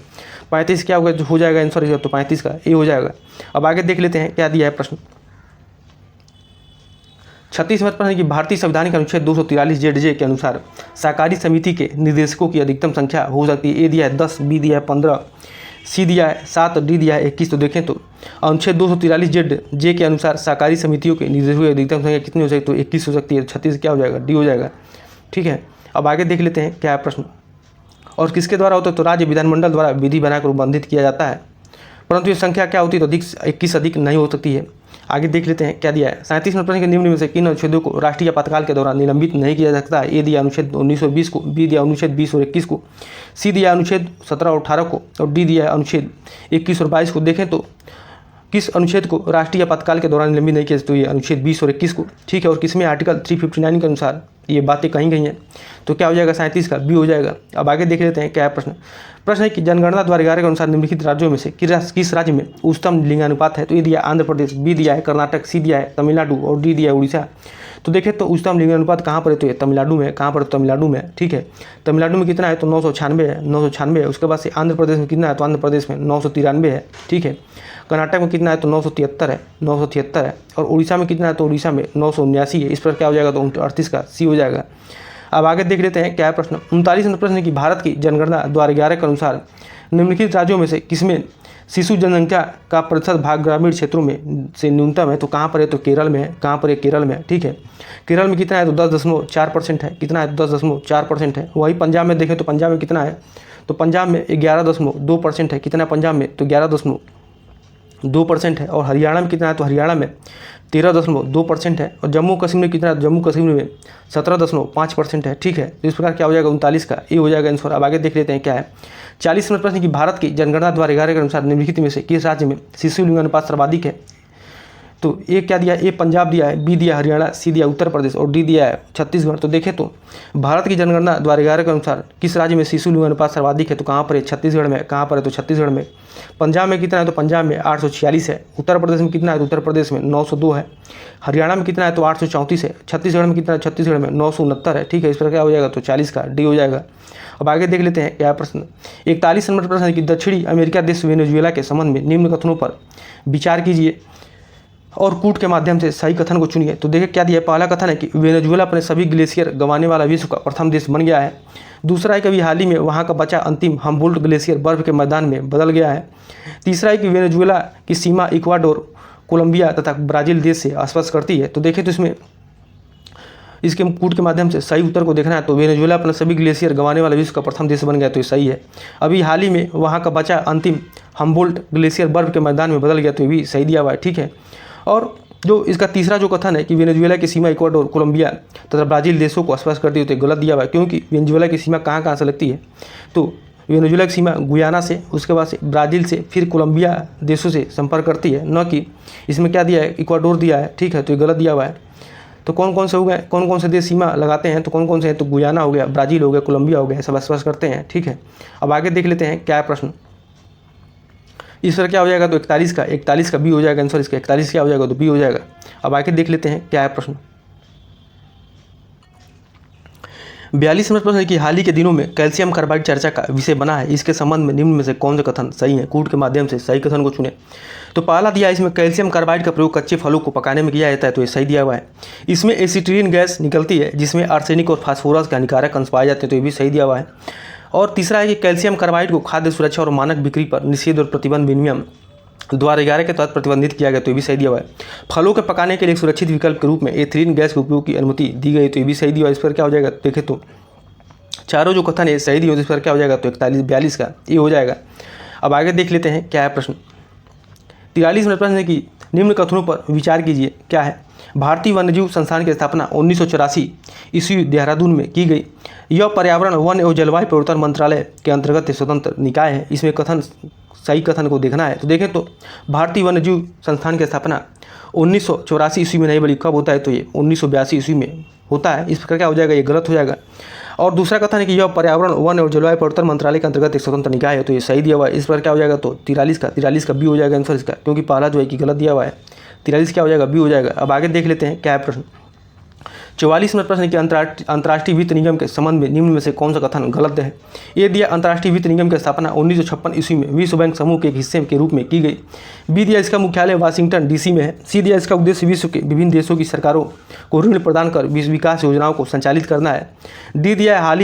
35 क्या हो जाएगा आंसर? तो 35 का ए हो जाएगा। अब आगे देख लेते हैं क्या दिया है प्रश्न। 36 नंबर प्रश्न की भारतीय संविधान के अनुच्छेद 243 ZJ के अनुसार सहकारी समिति के निर्देशकों की अधिकतम संख्या हो सकती है। ए दिया है 10, बी दिया है 15, सी दिया है 7, डी दिया है 21। तो देखें तो अनुच्छेद 243 ZJ के अनुसार सहकारी समितियों के निर्देशकों की अधिकतम संख्या कितनी हो सकती है? तो 21 हो सकती है। 36 क्या हो जाएगा? डी हो जाएगा, ठीक है। अब आगे देख लेते हैं क्या है प्रश्न। और किसके द्वारा होता है? तो राज्य विधानमंडल द्वारा विधि बनाकर उपबंधित किया जाता है, परंतु ये संख्या क्या होती है? तो 21 अधिक नहीं हो सकती है। आगे देख लेते हैं क्या दिया है। 37 नंबर प्रश्न के निम्न में से किन अनुच्छेदों को राष्ट्रीय आपातकाल के दौरान निलंबित नहीं किया जा सकता है? ए दिया अनुच्छेद 1920 को, बी दिया अनुच्छेद 20 और 21 को, सी दिया अनुच्छेद 17 और 18 को और डी दिया अनुच्छेद 21 और 22 को। देखें तो किस अनुच्छेद को राष्ट्रीय आपातकाल के दौरान निलंबित नहीं किया? तो ये अनुच्छेद 20 और 21 को, ठीक है। और किसमें? आर्टिकल 359 के अनुसार ये बातें कहीं गई हैं। तो क्या हो जाएगा? 37 का बी हो जाएगा। अब आगे देख लेते हैं क्या है प्रश्न है कि जनगणना 2011 के अनुसार निम्नलिखित राज्यों में से किस राज्य में उच्चतम लिंगानुपात है? तो ये दिया आंध्र प्रदेश, बी दिया है कर्नाटक, सी दिया है तमिलनाडु और डी दिया है उड़ीसा। तो देखें तो उच्चतम लिंग अनुपात कहाँ पर है, तो ये तमिलनाडु में है। कहाँ पर, तमिलनाडु में, ठीक है। तमिलनाडु में कितना है, तो 996 है, 996 है। उसके बाद से आंध्र प्रदेश में कितना है, तो आंध्र प्रदेश में 993 है, ठीक है। कर्नाटक में कितना है, तो 973 है, 973 है। और उड़ीसा में कितना है, तो उड़ीसा में 979 है। इस पर क्या हो जाएगा, तो 38 का सी हो जाएगा। अब आगे देख लेते हैं क्या है प्रश्न। 39 नंबर प्रश्न है कि भारत की जनगणना 2011 के अनुसार निम्नलिखित राज्यों में से किसमें शिशु जनसंख्या का प्रतिशत भाग ग्रामीण क्षेत्रों में से न्यूनतम है, तो कहाँ पर है, तो केरल में है। कहाँ पर है, केरल में, ठीक है। केरल में कितना है, तो 10.4% है। कितना है, 10.4% है। वही पंजाब में देखें तो पंजाब में कितना है, तो पंजाब में 11.2% है। कितना पंजाब में, तो 11.2% है। और हरियाणा में कितना है, तो हरियाणा में 13.2% है। और जम्मू कश्मीर में कितना है, जम्मू कश्मीर में 17.5% है, ठीक है। तो इस प्रकार क्या हो जाएगा, 39 का ये हो जाएगा आंसर। अब आगे देख लेते हैं क्या है। 40 नंबर प्रश्न की भारत की जनगणना 2011 के अनुसार निम्नलिखित में से किस राज्य में शिशु लिंग अनुपात सर्वाधिक है, तो ए क्या दिया है, ए पंजाब दिया है, बी दिया हरियाणा, सी दिया उत्तर प्रदेश और डी दिया है छत्तीसगढ़। तो देखें तो भारत की जनगणना 2011 के अनुसार किस राज्य में शिशु लिंग अनुपात सर्वाधिक है, तो कहाँ पर है, छत्तीसगढ़ में। कहाँ पर है, तो छत्तीसगढ़ में। पंजाब में कितना है, तो पंजाब में 846 है। उत्तर प्रदेश में कितना है, तो उत्तर प्रदेश में 902 है। हरियाणा में कितना है, तो 834 है। छत्तीसगढ़ में कितना है, छत्तीसगढ़ में 969 है, ठीक है। इस पर क्या हो जाएगा, तो 40 का डी हो जाएगा। अब आगे देख लेते हैं क्या प्रश्न। 41 नंबर प्रश्न है कि दक्षिणी अमेरिका देश वेनेजुएला के संबंध में निम्न कथनों पर विचार कीजिए और कूट के माध्यम से सही कथन को चुनिए। तो देखिए क्या दिया है। पहला कथन है कि वेनेजुएला अपने सभी ग्लेशियर गंवाने वाला विश्व का प्रथम देश बन गया है। दूसरा है कि अभी हाल ही में वहाँ का बचा अंतिम हम्बोल्ट ग्लेशियर बर्फ के मैदान में बदल गया है। तीसरा है कि वेनेजुएला की सीमा इक्वाडोर, कोलंबिया तथा ब्राज़ील देश से स्पर्श करती है। तो देखें तो इसमें इसके कूट के माध्यम से सही उत्तर को देखना है। तो वेनेजुएला अपना सभी ग्लेशियर गंवाने वाला विश्व का प्रथम देश बन गया, तो ये सही है। अभी हाल ही में वहाँ का बचा अंतिम हम्बोल्ट ग्लेशियर बर्फ के मैदान में बदल गया, तो ये भी सही दिया हुआ है, ठीक है। और जो इसका तीसरा जो कथन है कि वेनेजुएला की सीमा इक्वाडोर, कोलंबिया तथा ब्राज़ील देशों को स्पर्श करती है, तो गलत दिया हुआ है। क्योंकि वेनेजुएला की सीमा कहाँ कहाँ से लगती है, तो वेनेजुएला की सीमा गुयाना से, उसके बाद से ब्राज़ील से, फिर कोलंबिया देशों से संपर्क करती है, न कि इसमें क्या दिया है, इक्वाडोर दिया है, ठीक है। तो ये गलत दिया हुआ है। तो कौन कौन से हो गए, कौन कौन से देश सीमा लगाते हैं, तो कौन कौन से हैं, तो गुयाना हो गया, ब्राज़ील हो गया, कोलंबिया हो गया, सब स्पर्श करते हैं, ठीक है। अब आगे देख लेते हैं क्या है प्रश्न। इस पर क्या हो जाएगा, तो 41 का बी हो जाएगा आंसर। इसका 41 क्या हो जाएगा, तो बी हो जाएगा। अब आगे देख लेते हैं क्या है प्रश्न। 42 नंबर प्रश्न है कि हाल ही के दिनों में कैल्शियम कार्बाइड चर्चा का विषय बना है। इसके संबंध में निम्न में से कौन से कथन सही है, कूट के माध्यम से सही कथन को चुने। तो पहला दिया है इसमें कैल्शियम कार्बाइड का प्रयोग कच्चे फलों को पकाने में किया जाता है, तो ये सही दिया हुआ है। इसमें एसिटिलीन गैस निकलती है जिसमें आर्सेनिक और फास्फोरस के हानिकारक अंश पाए जाते हैं, तो ये भी सही दिया हुआ है। और तीसरा है कि कैल्शियम कार्बाइड को खाद्य सुरक्षा और मानक बिक्री पर निषेध और प्रतिबंध विनियम 2011 के तहत प्रतिबंधित किया गया, तो ये भी सही दिया हुआ है। फलों के पकाने के लिए एक सुरक्षित विकल्प के रूप में एथिलीन गैस के उपयोग की अनुमति दी गई, तो ये भी सही दिया हुआ है। इस पर क्या हो जाएगा, देखें तो चारों जो कथन है सही दिए, इस पर क्या हो जाएगा, तो 42 का ये हो जाएगा। अब आगे देख लेते हैं क्या है प्रश्न। 43 नंबर प्रश्न है कि निम्न कथनों पर विचार कीजिए। क्या है, भारतीय वन्यजीव संस्थान की स्थापना 1984 ईस्वी देहरादून में की गई। यह पर्यावरण, वन एवं जलवायु परिवर्तन मंत्रालय के अंतर्गत स्वतंत्र निकाय है। इसमें कथन सही कथन को देखना है। तो देखें तो भारतीय वन्यजीव संस्थान की स्थापना 1984 ईस्वी में नहीं बल्कि कब होता है, तो ये 1982 ईस्वी में होता है। इस प्रकार क्या हो जाएगा, ये गलत हो जाएगा। और दूसरा कथन है कि यह पर्यावरण, वन और जलवायु परिवर्तन मंत्रालय के अंतर्गत एक स्वतंत्र निकाय है, तो ये सही दिया हुआ है। इस पर क्या हो जाएगा, तो 43 का बी हो जाएगा आंसर इसका, क्योंकि पहला जो है कि गलत दिया हुआ है। 43 क्या हो जाएगा, बी हो जाएगा। अब आगे देख लेते हैं क्या है प्रश्न। 44 नंबर प्रश्न कि अंतर्राष्ट्रीय वित्त निगम के संबंध में निम्न में से कौन सा कथन गलत है। ये दिया अंतर्राष्ट्रीय वित्त निगम की स्थापना 1956 ईस्वी में विश्व बैंक समूह के एक हिस्से के रूप में की गई। बी दिया इसका मुख्यालय वाशिंगटन डीसी में है। सी दिया इसका उद्देश्य विश्व के विभिन्न देशों की सरकारों को ऋण प्रदान कर विकास योजनाओं को संचालित करना है। डी दिया हाल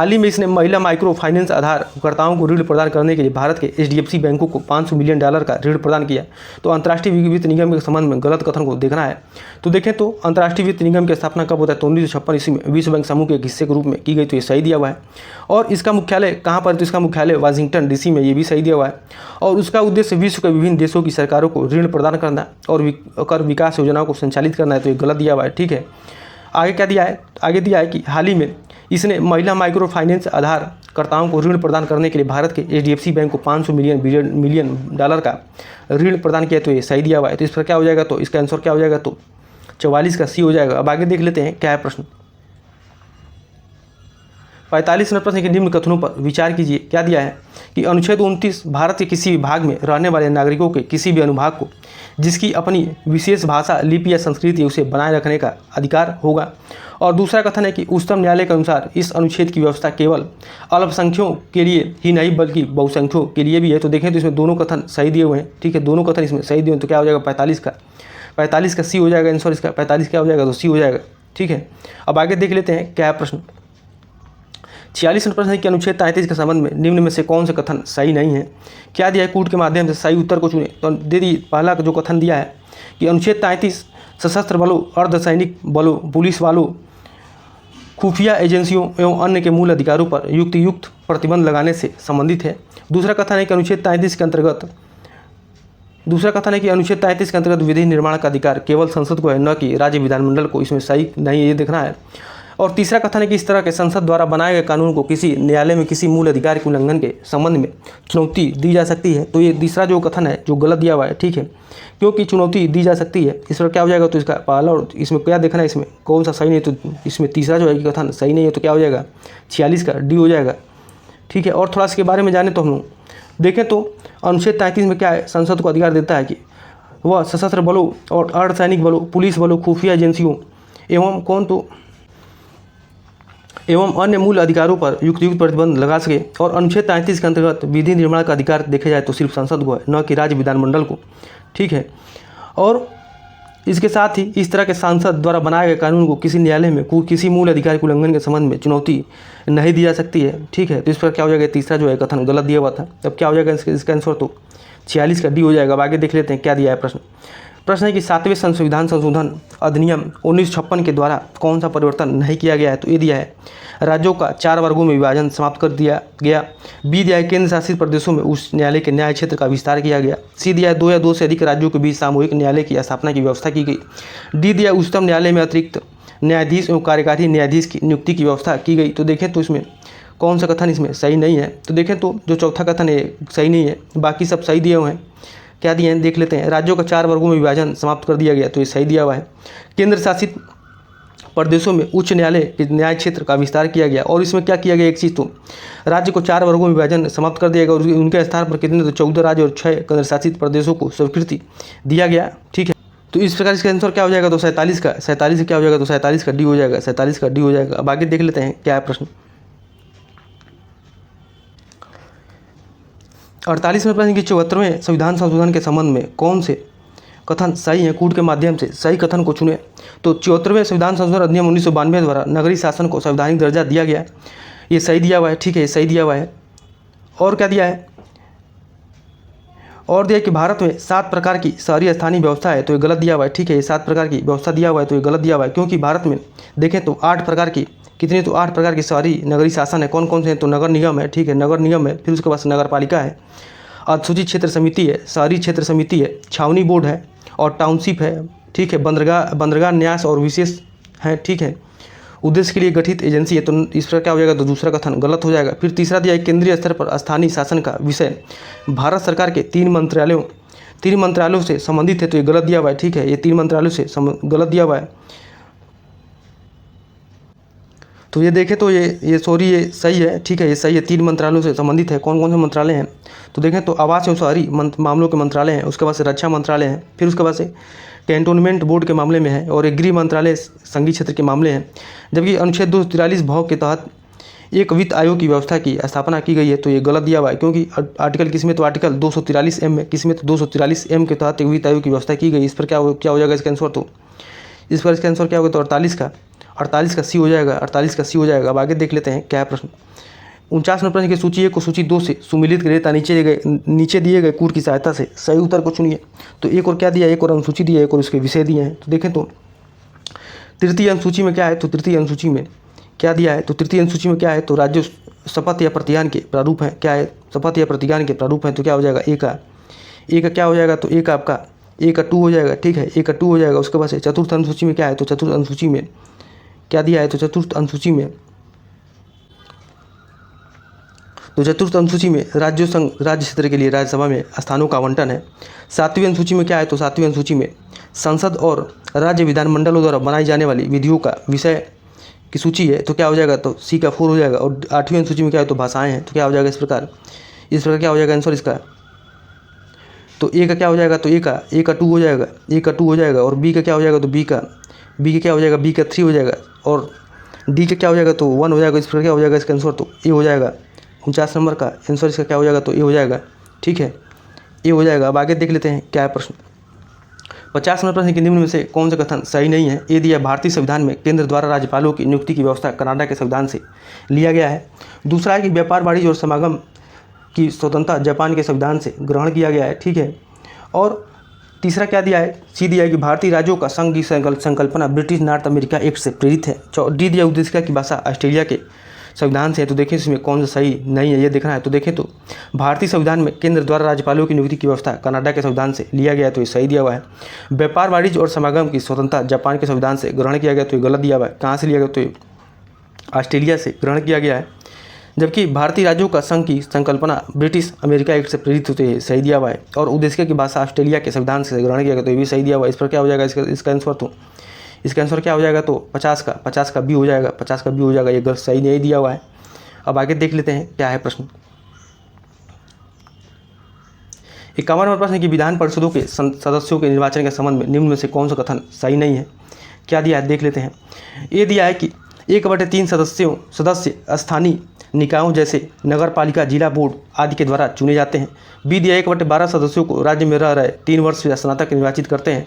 ही में इसने महिला माइक्रो फाइनेंस आधारकर्ताओं को ऋण प्रदान करने के लिए भारत के HDFC बैंकों को $500 मिलियन का ऋण प्रदान किया। तो अंतर्राष्ट्रीय वित्त निगम के संबंध में गलत कथन को देखना है। तो देखें तो अंतर्राष्ट्रीय वित्त निगम की स्थापना कब होता है, तो 1956 ईस्वी में विश्व बैंक समूह के एक हिस्से के रूप में की गई, तो ये सही दिया हुआ है। और इसका मुख्यालय कहाँ पर, तो इसका मुख्यालय वाशिंगटन DC में, ये भी सही दिया हुआ है। और उसका उद्देश्य विश्व के विभिन्न देशों की सरकारों को ऋण प्रदान करना और विकास योजनाओं को संचालित करना है, तो ये गलत दिया हुआ है, ठीक है। आगे क्या दिया है, आगे दिया है कि हाल ही में इसने महिला माइक्रो फाइनेंस आधारकर्ताओं को ऋण प्रदान करने के लिए भारत के HDFC बैंक को $500 मिलियन का ऋण प्रदान किया, तो ये सही दिया हुआ है। तो इस पर क्या हो जाएगा, तो इसका आंसर क्या हो जाएगा, तो 44 का सी हो जाएगा। अब आगे देख लेते हैं क्या है प्रश्न। 45 नंबर प्रश्न के निम्न कथनों पर विचार कीजिए। क्या दिया है कि अनुच्छेद 29 भारत के किसी भी भाग में रहने वाले नागरिकों के किसी भी अनुभाग को जिसकी अपनी विशेष भाषा, लिपि या संस्कृति उसे बनाए रखने का अधिकार होगा। और दूसरा कथन है कि उच्चतम न्यायालय के अनुसार इस अनुच्छेद की व्यवस्था केवल अल्पसंख्यों के लिए ही नहीं बल्कि बहुसंख्यों के लिए भी है। तो देखें तो इसमें दोनों कथन सही दिए हुए हैं, ठीक है, दोनों कथन इसमें सही दिए हुए। तो क्या हो जाएगा 45 का सी हो जाएगा आंसर इसका। 45 क्या हो जाएगा तो सी हो जाएगा, ठीक है। अब आगे देख लेते हैं क्या है प्रश्न। 46 नंबर प्रश्न है कि अनुच्छेद 33 के संबंध में निम्न में से कौन से कथन सही नहीं है। क्या दिया है, कूट के माध्यम से सही उत्तर को चुने। तो दे दी पहला जो कथन दिया है कि अनुच्छेद 33 सशस्त्र बलों, अर्धसैनिक बलों, पुलिस वालों, खुफिया एजेंसियों एवं अन्य के मूल अधिकारों पर युक्त प्रतिबंध लगाने से संबंधित है। दूसरा कथन है कि अनुच्छेद 33 के अंतर्गत विधि निर्माण का अधिकार केवल संसद को है, न कि राज्य विधानमंडल को। इसमें सही नहीं, ये देखना है। और तीसरा कथन है कि इस तरह के संसद द्वारा बनाए गए कानून को किसी न्यायालय में किसी मूल अधिकार के उल्लंघन के संबंध में चुनौती दी जा सकती है। तो ये तीसरा जो कथन है जो गलत दिया हुआ है, ठीक है, क्योंकि चुनौती दी जा सकती है। इस पर क्या हो जाएगा तो इसका पहला, और इसमें क्या देखना है, इसमें कौन सा सही नहीं। तो इसमें तीसरा जो है कि कथन सही नहीं है, तो क्या हो जाएगा 46 का डी हो जाएगा, ठीक है। और थोड़ा इसके बारे में जाने तो हम लोग देखें तो अनुच्छेद 33 में क्या है, संसद को अधिकार देता है कि वह सशस्त्र बलों और अर्धसैनिक बलों, पुलिस बलों, खुफिया एजेंसियों एवं अन्य मूल अधिकारों पर युक्त प्रतिबंध लगा सके। और अनुच्छेद 33 के अंतर्गत विधि निर्माण का अधिकार देखा जाए तो सिर्फ संसद को है, न कि राज्य विधानमंडल को, ठीक है। और इसके साथ ही इस तरह के सांसद द्वारा बनाए गए कानून को किसी न्यायालय में किसी मूल अधिकार के उल्लंघन के संबंध में चुनौती नहीं दी जा सकती है, ठीक है। तो इस पर क्या हो जाएगा, तीसरा जो है कथन गलत दिया हुआ था। तब क्या हो जाएगा इसका आंसर तो 46 का डी हो जाएगा। अब आगे देख लेते हैं क्या दिया है प्रश्न है कि 7वें संविधान संशोधन अधिनियम 1956 के द्वारा कौन सा परिवर्तन नहीं किया गया है। तो ये दिया है राज्यों का 4 वर्गों में विभाजन समाप्त कर दिया गया। बी दिया है केंद्र शासित प्रदेशों में उच्च न्यायालय के न्याय क्षेत्र का विस्तार किया गया। सी दिया है 2 या 2 से अधिक राज्यों के बीच सामूहिक न्यायालय की स्थापना की व्यवस्था की गई। डी दिया उच्चतम न्यायालय में अतिरिक्त न्यायाधीश एवं कार्यकारी न्यायाधीश की नियुक्ति की व्यवस्था की गई। तो देखें तो इसमें कौन सा कथन इसमें सही नहीं है। तो देखें तो जो चौथा कथन है सही नहीं है, बाकी सब सही दिए हुए हैं। क्या दिए हैं देख लेते हैं। राज्यों का 4 वर्गों में विभाजन समाप्त कर दिया गया, तो ये सही दिया हुआ है। केंद्र शासित प्रदेशों में उच्च न्यायालय के न्याय क्षेत्र का विस्तार किया गया। और इसमें क्या किया गया, एक चीज़ तो राज्य को 4 वर्गों में विभाजन समाप्त कर दिया गया और उनके स्थान पर कितने तो 14 राज्य और 6 केंद्र शासित प्रदेशों को स्वीकृति दिया गया, ठीक है। तो इस प्रकार इसका आंसर क्या हो जाएगा तो 47 का क्या हो जाएगा तो 47 का डी हो जाएगा। 47 का डी हो जाएगा। अब आगे देख लेते हैं क्या है प्रश्न। 48वें प्रश्न की 74वें संविधान संशोधन के संबंध में कौन से कथन सही है, कूट के माध्यम से सही कथन को चुने। तो 74वें संविधान संशोधन अधिनियम 1992 द्वारा नगरीय शासन को संवैधानिक दर्जा दिया गया, ये सही दिया हुआ है, ठीक है, सही दिया हुआ है। और क्या दिया है, और दिया कि भारत में 7 प्रकार की शहरी स्थानीय व्यवस्था है, तो ये गलत दिया हुआ है, ठीक है। ये 7 प्रकार की व्यवस्था दिया हुआ है, तो ये गलत दिया हुआ है, क्योंकि भारत में देखें तो 8 प्रकार की कितने तो 8 प्रकार के शहरी नगरीय शासन है। कौन कौन से हैं, तो नगर निगम है, ठीक है, नगर निगम है, फिर उसके बाद नगर पालिका है, अनुसूचित क्षेत्र समिति है, शहरी क्षेत्र समिति है, छावनी बोर्ड है और टाउनशिप है, ठीक है, बंदरगाह न्यास और विशेष है, ठीक है, उद्देश्य के लिए गठित एजेंसी है। तो इस पर क्या हो जाएगा तो दूसरा कथन गलत हो जाएगा। फिर तीसरा दिया है केंद्रीय स्तर पर स्थानीय शासन का विषय भारत सरकार के 3 मंत्रालयों से संबंधित है, तो ये गलत दिया हुआ है, ठीक है, ये 3 मंत्रालयों से गलत दिया हुआ है। तो ये देखें तो ये सही है, ठीक है, ये सही है, 3 मंत्रालयों से संबंधित है। कौन कौन से मंत्रालय हैं, तो देखें तो आवास एवं शहरी मामलों के मंत्रालय हैं, उसके बाद से रक्षा मंत्रालय है, फिर उसके बाद से कैंटोनमेंट बोर्ड के मामले में है, और एक गृह मंत्रालय संघीय क्षेत्र के मामले हैं। जबकि अनुच्छेद 243 भाग के तहत एक वित्त आयोग की व्यवस्था की स्थापना की गई है, तो ये गलत दिया हुआ है, क्योंकि आर्टिकल किसमें तो आर्टिकल 243 एम में, किसमें तो 243 एम के तहत एक वित्त आयोग की व्यवस्था की गई। इस पर क्या हो जाएगा इसका आंसर, तो इस पर इसका आंसर क्या होगा तो 48 का सी हो जाएगा, 48 का सी हो जाएगा। अब आगे देख लेते हैं क्या है प्रश्न। 49वें प्रश्न की सूची 1 को सूची 2 से सुमिलित करें तथा नीचे दिए गए कूट की सहायता से सही उत्तर को चुनिए। तो एक और क्या दिया है, एक और अनुसूची दी है, एक और उसके विषय दिए हैं। तो देखें तो तृतीय अनुसूची में क्या है, तो तृतीय अनुसूची में क्या दिया है, तो तृतीय अनुसूची में क्या है, तो राज्य शपथ या प्रतिज्ञान के प्रारूप हैं। क्या है, शपथ या प्रतिज्ञान के प्रारूप हैं, तो क्या हो जाएगा ए का क्या हो जाएगा, तो ए का आपका ए का 2 हो जाएगा, ठीक है, ए का 2 हो जाएगा। उसके बाद से चतुर्थ अनुसूची में क्या है, तो चतुर्थ अनुसूची में क्या दिया है, तो चतुर्थ अनुसूची में राज्य क्षेत्र के लिए राज्यसभा में स्थानों का आवंटन है। 7वीं अनुसूची में क्या है, तो 7वीं अनुसूची में संसद और राज्य विधानमंडलों द्वारा बनाई जाने वाली विधियों का विषय की सूची है तो क्या हो जाएगा, तो सी का 4 हो जाएगा। और 8वीं अनुसूची में क्या है, तो भाषाएं हैं, तो क्या हो जाएगा इस प्रकार क्या हो जाएगा आंसर इसका। तो ए का क्या हो जाएगा, तो ए का 2 हो जाएगा, ए का 2 हो जाएगा। और बी का क्या हो जाएगा, तो बी का क्या हो जाएगा, बी का 3 हो जाएगा। और डी का क्या हो जाएगा, तो 1 हो जाएगा। इस प्रकार क्या हो जाएगा इसका आंसर, तो ए हो जाएगा। 49 नंबर का आंसर इसका क्या हो जाएगा, तो ए हो जाएगा। ठीक है, ए हो जाएगा। अब आगे देख लेते हैं क्या है प्रश्न। 50 नंबर प्रश्न के निम्न में से कौन सा कथन सही नहीं है। ए दिया, भारतीय संविधान में केंद्र द्वारा राज्यपालों की नियुक्ति की व्यवस्था कनाडा के संविधान से लिया गया है। दूसरा है कि व्यापार, वाणिज्य और समागम की स्वतंत्रता जापान के संविधान से ग्रहण किया गया है। ठीक है, और तीसरा क्या दिया है, सी दिया है कि भारतीय राज्यों का संघ की संकल्पना ब्रिटिश नॉर्थ अमेरिका एक्ट से प्रेरित है। डी दिया, उद्देशिका की भाषा ऑस्ट्रेलिया के संविधान से है। तो देखें इसमें कौन सा सही नहीं है, ये देखना है। तो देखें तो भारतीय संविधान में केंद्र द्वारा राज्यपालों की नियुक्ति की व्यवस्था कनाडा के संविधान से लिया गया है, तो ये सही दिया हुआ है। व्यापार, वाणिज्य और समागम की स्वतंत्रता जापान के संविधान से ग्रहण किया गया, तो ये गलत दिया हुआ है। कहाँ से लिया गया, तो ये ऑस्ट्रेलिया से ग्रहण किया गया है। जबकि भारतीय राज्यों का संघ की संकल्पना ब्रिटिश अमेरिका एक्ट से प्रेरित होते हैं, सही दिया हुआ है। और उद्देशिका की भाषा ऑस्ट्रेलिया के संविधान से ग्रहण किया गया, तो ये भी सही दिया हुआ है। इस पर क्या हो जाएगा इसका आंसर, तो इसका आंसर क्या हो जाएगा, तो 50 का बी हो जाएगा, 50 का बी हो जाएगा। ये सही नहीं दिया हुआ है। अब आगे देख लेते हैं क्या है प्रश्न। 51 नंबर प्रश्न की विधान परिषदों के सदस्यों के निर्वाचन के संबंध में निम्न में से कौन सा कथन सही नहीं है। क्या दिया है देख लेते हैं। ये दिया है कि 1/3 सदस्य स्थानीय निकायों जैसे नगर पालिका, जिला बोर्ड आदि के द्वारा चुने जाते हैं। बी दिया 1/12 सदस्यों को राज्य में रह रहे 3 वर्ष या स्नातक निर्वाचित करते हैं।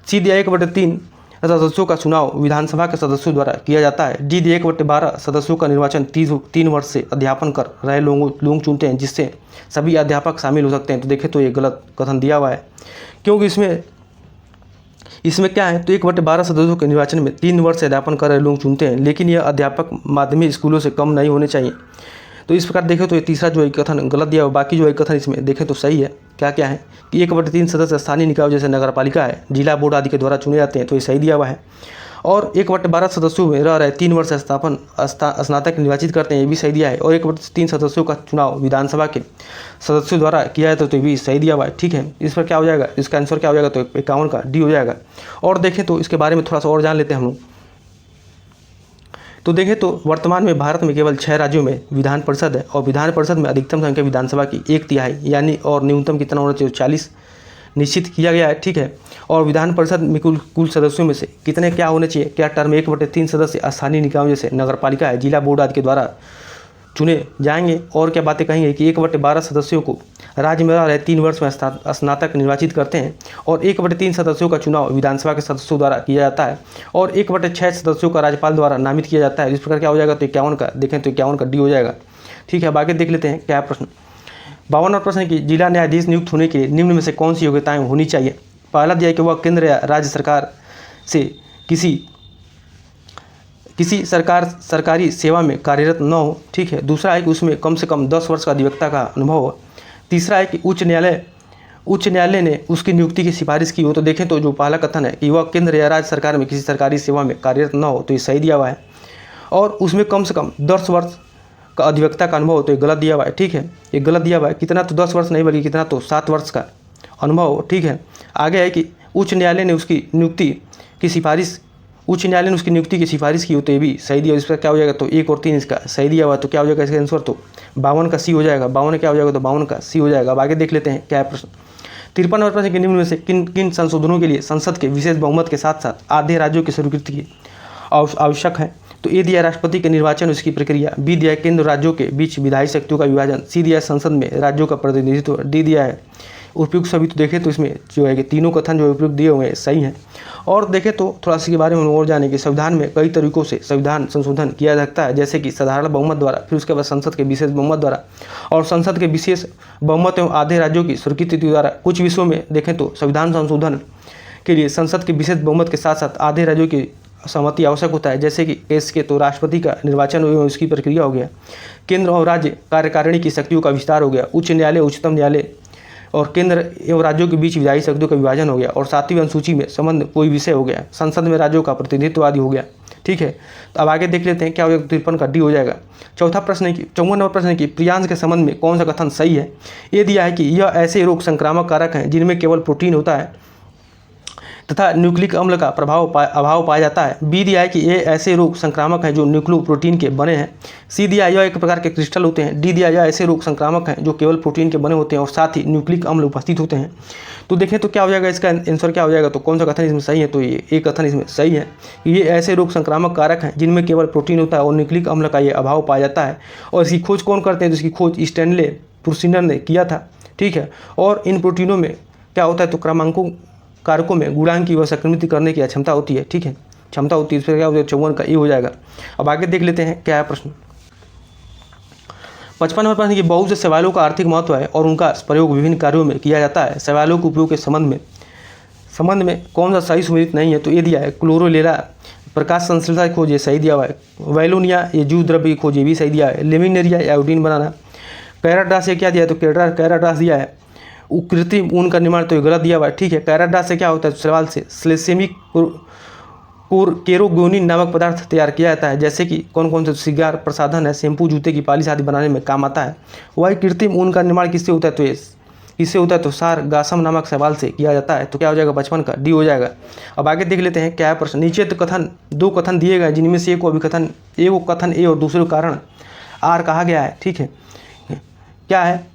सी दिया 1/3 सदस्यों का चुनाव विधानसभा के सदस्यों द्वारा किया जाता है। डी दिया 1/12 सदस्यों का निर्वाचन 3 वर्ष से अध्यापन कर रहे लोग चुनते हैं, जिससे सभी अध्यापक शामिल हो सकते हैं। तो देखें तो ये गलत कथन दिया हुआ है, क्योंकि इसमें क्या है, तो 1/12 सदस्यों के निर्वाचन में 3 वर्ष से अध्यापन कर रहे लोग चुनते हैं, लेकिन यह अध्यापक माध्यमिक स्कूलों से कम नहीं होने चाहिए। तो इस प्रकार देखें तो ये तीसरा जो है कथन गलत दिया हुआ। बाकी जो है कथन इसमें देखें तो सही है। क्या क्या है कि 1/3 सदस्य स्थानीय निकाय जैसे नगर पालिका है, जिला बोर्ड आदि के द्वारा चुने जाते हैं, तो ये सही दिया हुआ है। और 1/12 सदस्यों में रह रहे 3 वर्ष स्नातक निर्वाचित करते हैं, ये भी सही दिया है। और 1/3 सदस्यों का चुनाव विधानसभा के सदस्यों द्वारा किया जाता है, तो ये भी सही दिया हुआ है। ठीक है, इस पर क्या हो जाएगा, इसका आंसर क्या हो जाएगा, तो 51 का डी हो जाएगा। और देखें तो इसके बारे में थोड़ा सा और जान लेते हैं हम लोग। तो देखें तो वर्तमान में भारत में केवल 6 राज्यों में विधान परिषद है, और विधान परिषद में अधिकतम संख्या विधानसभा की 1/3 यानी और न्यूनतम कितना होना चाहिए, 40 निश्चित किया गया है। ठीक है, और विधान परिषद में कुल सदस्यों में से कितने क्या होने चाहिए, क्या टर्म 1/3 सदस्य स्थानीय निकायों जैसे नगर पालिका है, जिला बोर्ड आदि के द्वारा चुने जाएंगे। और क्या बातें कहेंगे कि 1/12 सदस्यों को राज्य में रह 3 वर्ष में स्नातक निर्वाचित करते हैं, और 1/3 सदस्यों का चुनाव विधानसभा के सदस्यों द्वारा किया जाता है, और 1/6 सदस्यों का राज्यपाल द्वारा नामित किया जाता है। इस प्रकार क्या हो जाएगा, तो 51 का देखें तो 51 का डी हो जाएगा। ठीक है, अब आगे देख लेते हैं क्या प्रश्न। 52 नंबर प्रश्न की जिला न्यायाधीश नियुक्त होने के लिए निम्न में से कौन सी योग्यताएं होनी चाहिए। पहला दिया कि वह केंद्र या राज्य सरकार से किसी सरकारी सेवा में कार्यरत न हो। ठीक है, दूसरा है कि उसमें कम से कम 10 वर्ष का अधिवक्ता का अनुभव हो। तीसरा है कि उच्च न्यायालय ने उसकी नियुक्ति की सिफारिश की हो। तो देखें तो जो पहला कथन है कि वह केंद्र या राज्य सरकार में किसी सरकारी सेवा में कार्यरत न हो, तो ये सही दिया हुआ है। और उसमें कम से कम 10 वर्ष का अधिवक्ता का अनुभव हो, तो ये गलत दिया हुआ है। ठीक है, ये गलत दिया हुआ है। कितना, तो 10 वर्ष नहीं बल्कि कितना, तो 7 वर्ष का अनुभव हो। ठीक है, आगे है कि उच्च न्यायालय ने उसकी नियुक्ति की सिफारिश की हो, तो ये भी सही दिया। इस पर क्या हो जाएगा, तो 1 और 3 इसका सही दिया हुआ है। तो क्या हो जाएगा इसका आंसर, तो 52 का सी हो जाएगा। 52 क्या हो जाएगा, तो 52 का सी हो जाएगा। अब आगे देख लेते हैं क्या है प्रश्न। 53 नंबर प्रश्न के निम्न में से किन संशोधनों के लिए संसद के विशेष बहुमत के साथ साथ आधे राज्यों की स्वीकृति की आवश्यक है। तो ए दिया राष्ट्रपति के निर्वाचन उसकी प्रक्रिया, बी दिया केंद्र राज्यों के बीच विधायी शक्तियों का विभाजन, सी दिया संसद में राज्यों का प्रतिनिधित्व, डी दिया है उपयुक्त सभी। तो देखें तो इसमें जो है कि तीनों कथन जो उपयुक्त दिए हुए हैं सही हैं। और देखें तो थोड़ा सा के बारे में और जाने कि संविधान में कई तरीकों से संविधान संशोधन किया जा सकता है, जैसे कि साधारण बहुमत द्वारा, फिर उसके बाद संसद के विशेष बहुमत द्वारा, और संसद के विशेष बहुमत एवं आधे राज्यों की स्वीकृति द्वारा। कुछ विषयों में देखें तो संविधान संशोधन के लिए संसद के विशेष बहुमत के साथ साथ आधे राज्यों की सहमति आवश्यक होता है, जैसे कि केस के तो राष्ट्रपति का निर्वाचन एवं उसकी प्रक्रिया हो गया, केंद्र और राज्य कार्यकारिणी की शक्तियों का विस्तार हो गया, उच्च न्यायालय, उच्चतम न्यायालय और केंद्र एवं राज्यों के बीच विधायी शक्तियों का विभाजन हो गया, और 7वीं अनुसूची में संबंध कोई विषय हो गया, संसद में राज्यों का प्रतिनिधित्व आदि हो गया। ठीक है, तो अब आगे देख लेते हैं क्या हो जाएगा, 53 का डी हो जाएगा। चौथा प्रश्न है कि 54 नंबर प्रश्न है कि प्रियांश के संबंध में कौन सा कथन सही है। ये दिया है कि यह ऐसे रोग संक्रामक कारक हैं जिनमें केवल प्रोटीन होता है तथा न्यूक्लिक अम्ल का अभाव पाया जाता है। बी दिया है कि ये ऐसे रोग संक्रामक हैं जो न्यूक्लियोप्रोटीन के बने हैं। सी दिया यह एक प्रकार के क्रिस्टल होते हैं। डी दिया यह ऐसे रोग संक्रामक हैं जो केवल प्रोटीन के बने होते हैं और साथ ही न्यूक्लिक अम्ल उपस्थित होते हैं। तो देखें तो क्या हो जाएगा, इसका आंसर क्या हो जाएगा, तो कौन सा कथन इसमें सही है, तो ये एक कथन इसमें सही है। ये ऐसे रोग संक्रामक कारक हैं जिनमें केवल प्रोटीन होता है और न्यूक्लिक अम्ल का ये अभाव पाया जाता है। और इसकी खोज कौन करते हैं, तो इसकी खोज स्टैनले पुर्सिनर ने किया था, ठीक है। और इन प्रोटीनों में क्या होता है, तो क्रमांकों कारकों में गुणांक की व संक्रमित करने की क्षमता होती है, ठीक है, क्षमता होती है। इस पर क्या हो जाएगा, 54 का ए हो जाएगा। अब आगे देख लेते हैं क्या है प्रश्न। 55 नंबर प्रश्न की बहुत से शैवालों का आर्थिक महत्व है और उनका प्रयोग विभिन्न कार्यों में किया जाता है। शैवालों के उपयोग के संबंध में कौन सा सही सुमेलित नहीं है, तो ये दिया है क्लोरोलेरा प्रकाश संश्लेषण की खोज, ये सही दिया हुआ है। वैलोनिया ये जूट द्रव्य की खोज, ये भी सही दिया है। लेमिनेरिया आयोडीन बनाना। कैराड्रास से क्या दिया है, तो कैराड्रास दिया है कृत्रिम ऊन का निर्माण, तो ये गलत दिया हुआ है, ठीक है। कैराड्रास से क्या होता है, सवाल से स्लेसेमिक केरोगोनिन नामक पदार्थ तैयार किया जाता है, जैसे कि कौन कौन से श्रृंगार प्रसाधन है, शैम्पू, जूते की पालिश आदि बनाने में काम आता है। वही कृत्रिम ऊन का निर्माण किससे होता है, तो किससे होता है, तो सार गासम नामक शैवाल से किया जाता है। तो क्या हो जाएगा, 55 का डी हो जाएगा। अब आगे देख लेते हैं क्या है प्रश्न। नीचे तो कथन दो कथन दिए गए जिनमें से एक कथन ए और दूसरे को कारण आर कहा गया है, ठीक है। क्या है,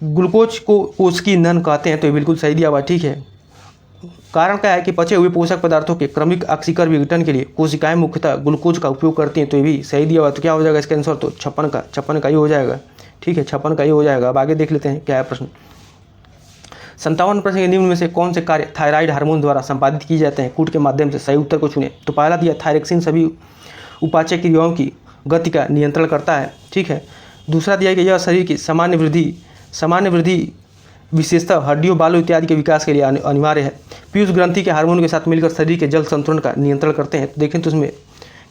ग्लूकोज को कोशिकीय ईंधन कहते हैं, तो ये बिल्कुल सही दिया हुआ, ठीक है। कारण क्या है कि पचे हुए पोषक पदार्थों के क्रमिक ऑक्सीकरण विघटन के लिए कोशिकाएं मुख्यतः ग्लूकोज का उपयोग करती हैं, तो ये भी सही दिया हुआ। तो क्या हो जाएगा इसका आंसर, तो 56 का ही हो जाएगा, ठीक है, 56 का ही हो जाएगा। अब आगे देख लेते हैं क्या है प्रश्न। 57 प्रश्न के निम्न में से कौन से कार्य थायराइड हार्मोन द्वारा संपादित किए जाते हैं, कूट के माध्यम से, सही उत्तर को चुने। तो पहला दिया थायरोक्सिन सभी उपाचय क्रियाओं की गति का नियंत्रण करता है, ठीक है। दूसरा दिया कि यह शरीर की सामान्य वृद्धि विशेषतः हड्डियों, बालों इत्यादि के विकास के लिए अनिवार्य है। पीयूष ग्रंथि के हार्मोन के साथ मिलकर शरीर के जल संतुलन का नियंत्रण करते हैं। तो देखें तो उसमें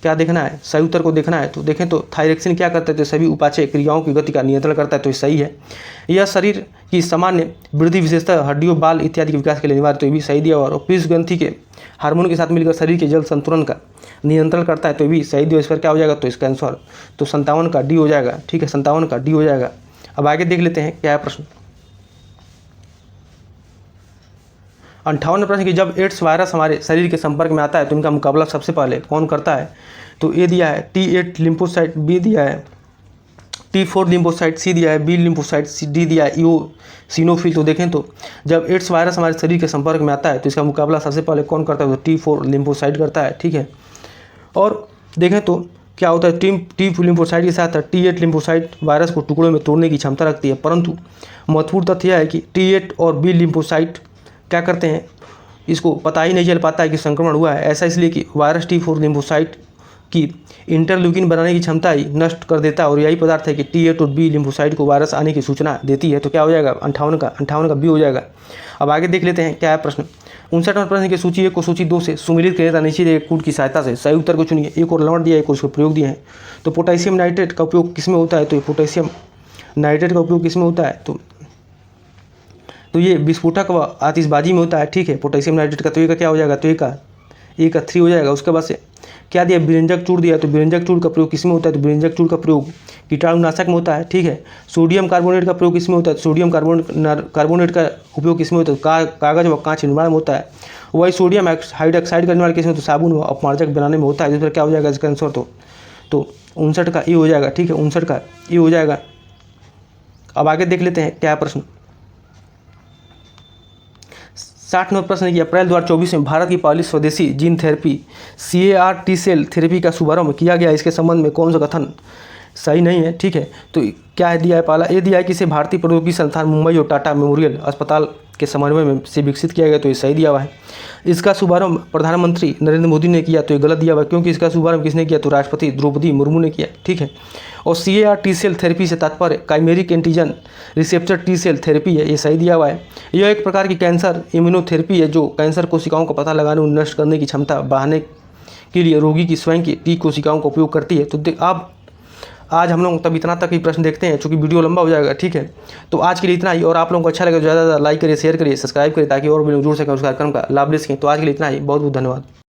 क्या देखना है, सही उत्तर को देखना है। तो देखें तो थायरोक्सिन क्या करता है, तो सभी उपाचय क्रियाओं की गति का नियंत्रण करता है, तो ये सही है। यह शरीर की सामान्य वृद्धि विशेषतः हड्डियों, बाल इत्यादि के विकास के लिए अनिवार्य, तो ये भी सही दिया। और पीयूष ग्रंथि के हार्मोन के साथ मिलकर शरीर के जल संतुलन का नियंत्रण करता है, तो ये भी सही दिया। इस पर क्या हो जाएगा, तो इसका आंसर तो 57 का डी हो जाएगा, ठीक है, 57 का डी हो जाएगा। अब आगे देख लेते हैं क्या है प्रश्न। 58 प्रश्न की जब एड्स वायरस हमारे शरीर के संपर्क में आता है तो इनका मुकाबला सबसे पहले कौन करता है। तो ए दिया है T8 लिम्फोसाइट, बी दिया है T4 लिम्फोसाइट, सी दिया है बी लिम्फोसाइट, डी दिया है इओसिनोफिल। तो देखें तो जब एड्स वायरस हमारे शरीर के संपर्क में आता है तो इसका मुकाबला सबसे पहले कौन करता है, तो T4 लिम्फोसाइट करता है, ठीक है। और देखें तो क्या होता है, टी लिम्फोसाइट के साथ T8 लिम्फोसाइट वायरस को टुकड़ों में तोड़ने की क्षमता रखती है, परंतु महत्वपूर्ण तथ्य यह है कि T8 और बी लिम्फोसाइट क्या करते हैं, इसको पता ही नहीं चल पाता है कि संक्रमण हुआ है। ऐसा इसलिए कि वायरस T4 लिम्फोसाइट की इंटरल्यूकिन बनाने की क्षमता ही नष्ट कर देता है और यही पदार्थ है कि T8 और बी लिम्फोसाइट को वायरस आने की सूचना देती है। तो क्या हो जाएगा, 58 का बी हो जाएगा। अब आगे देख लेते हैं क्या है प्रश्न। 59 प्रश्न की सूची 1 को सूची 2 से सुमिलित किया नीचे दिए कूट की सहायता से, सही उत्तर को चुनिए। एक और लवण दिया, एक और उसके प्रयोग दिए हैं। तो पोटेशियम नाइट्रेट का उपयोग किसमें होता है, तो पोटेशियम नाइट्रेट का उपयोग किसमें होता है, तो ये विस्फोटक व आतिशबाजी में होता है, ठीक है, पोटेशियम नाइट्रेट का। तो ये का क्या हो जाएगा, तो ए का 3 हो जाएगा। उसके बाद से क्या दिया, बिरंजक चूर्ण दिया, तो बिरंजक चूर्ण का प्रयोग किसमें होता है, तो बिरंजक चूर्ण का प्रयोग कीटाणुनाशक में होता है, ठीक है। सोडियम कार्बोनेट का प्रयोग किसमें होता है, सोडियम कार्बोनेट का उपयोग किसमें होता है, कागज व कांच निर्माण में होता है। वही सोडियम हाइड्रोक्साइड का निर्माण किसमें, तो साबुन व अपमार्जक बनाने में होता है। जिस पर क्या हो जाएगा इसका आंसर, तो 59 का ए हो जाएगा, ठीक है, 59 का ए हो जाएगा। अब आगे देख लेते हैं क्या प्रश्न। 60 नंबर प्रश्न की अप्रैल 2024 में भारत की पहली स्वदेशी gene therapy CAR T cell therapy का शुभारंभ किया गया। इसके संबंध में कौन सा कथन सही नहीं है, ठीक है। तो क्या है दिया है, पहला ये दिया है कि इसे भारतीय प्रौद्योगिकी संस्थान मुंबई और टाटा मेमोरियल अस्पताल के समन्वय में से विकसित किया गया, तो ये सही दिया हुआ है। इसका शुभारंभ प्रधानमंत्री नरेंद्र मोदी ने किया, तो ये गलत दिया हुआ है, क्योंकि इसका शुभारंभ किसने किया, तो राष्ट्रपति द्रौपदी मुर्मू ने किया, ठीक है। और CAR T सेल थेरेपी से तात्पर्य chimeric antigen receptor T cell therapy है, ये सही दिया हुआ है। यह एक प्रकार की कैंसर इम्यूनोथेरेपी है जो कैंसर कोशिकाओं का पता लगाने और नष्ट करने की क्षमता बढ़ाने के लिए रोगी की स्वयं की T कोशिकाओं का उपयोग करती है। तो आप आज हम लोग तब इतना तक ही प्रश्न देखते हैं, चूँकि वीडियो लंबा हो जाएगा, ठीक है। तो आज के लिए इतना ही, और आप लोगों को अच्छा लगे तो ज़्यादा लाइक करिए, शेयर करिए, सब्सक्राइब करिए, ताकि और भी लोग जुड़ सकें उस कार्यक्रम का लाभ ले सकें। तो आज के लिए इतना ही, बहुत बहुत धन्यवाद।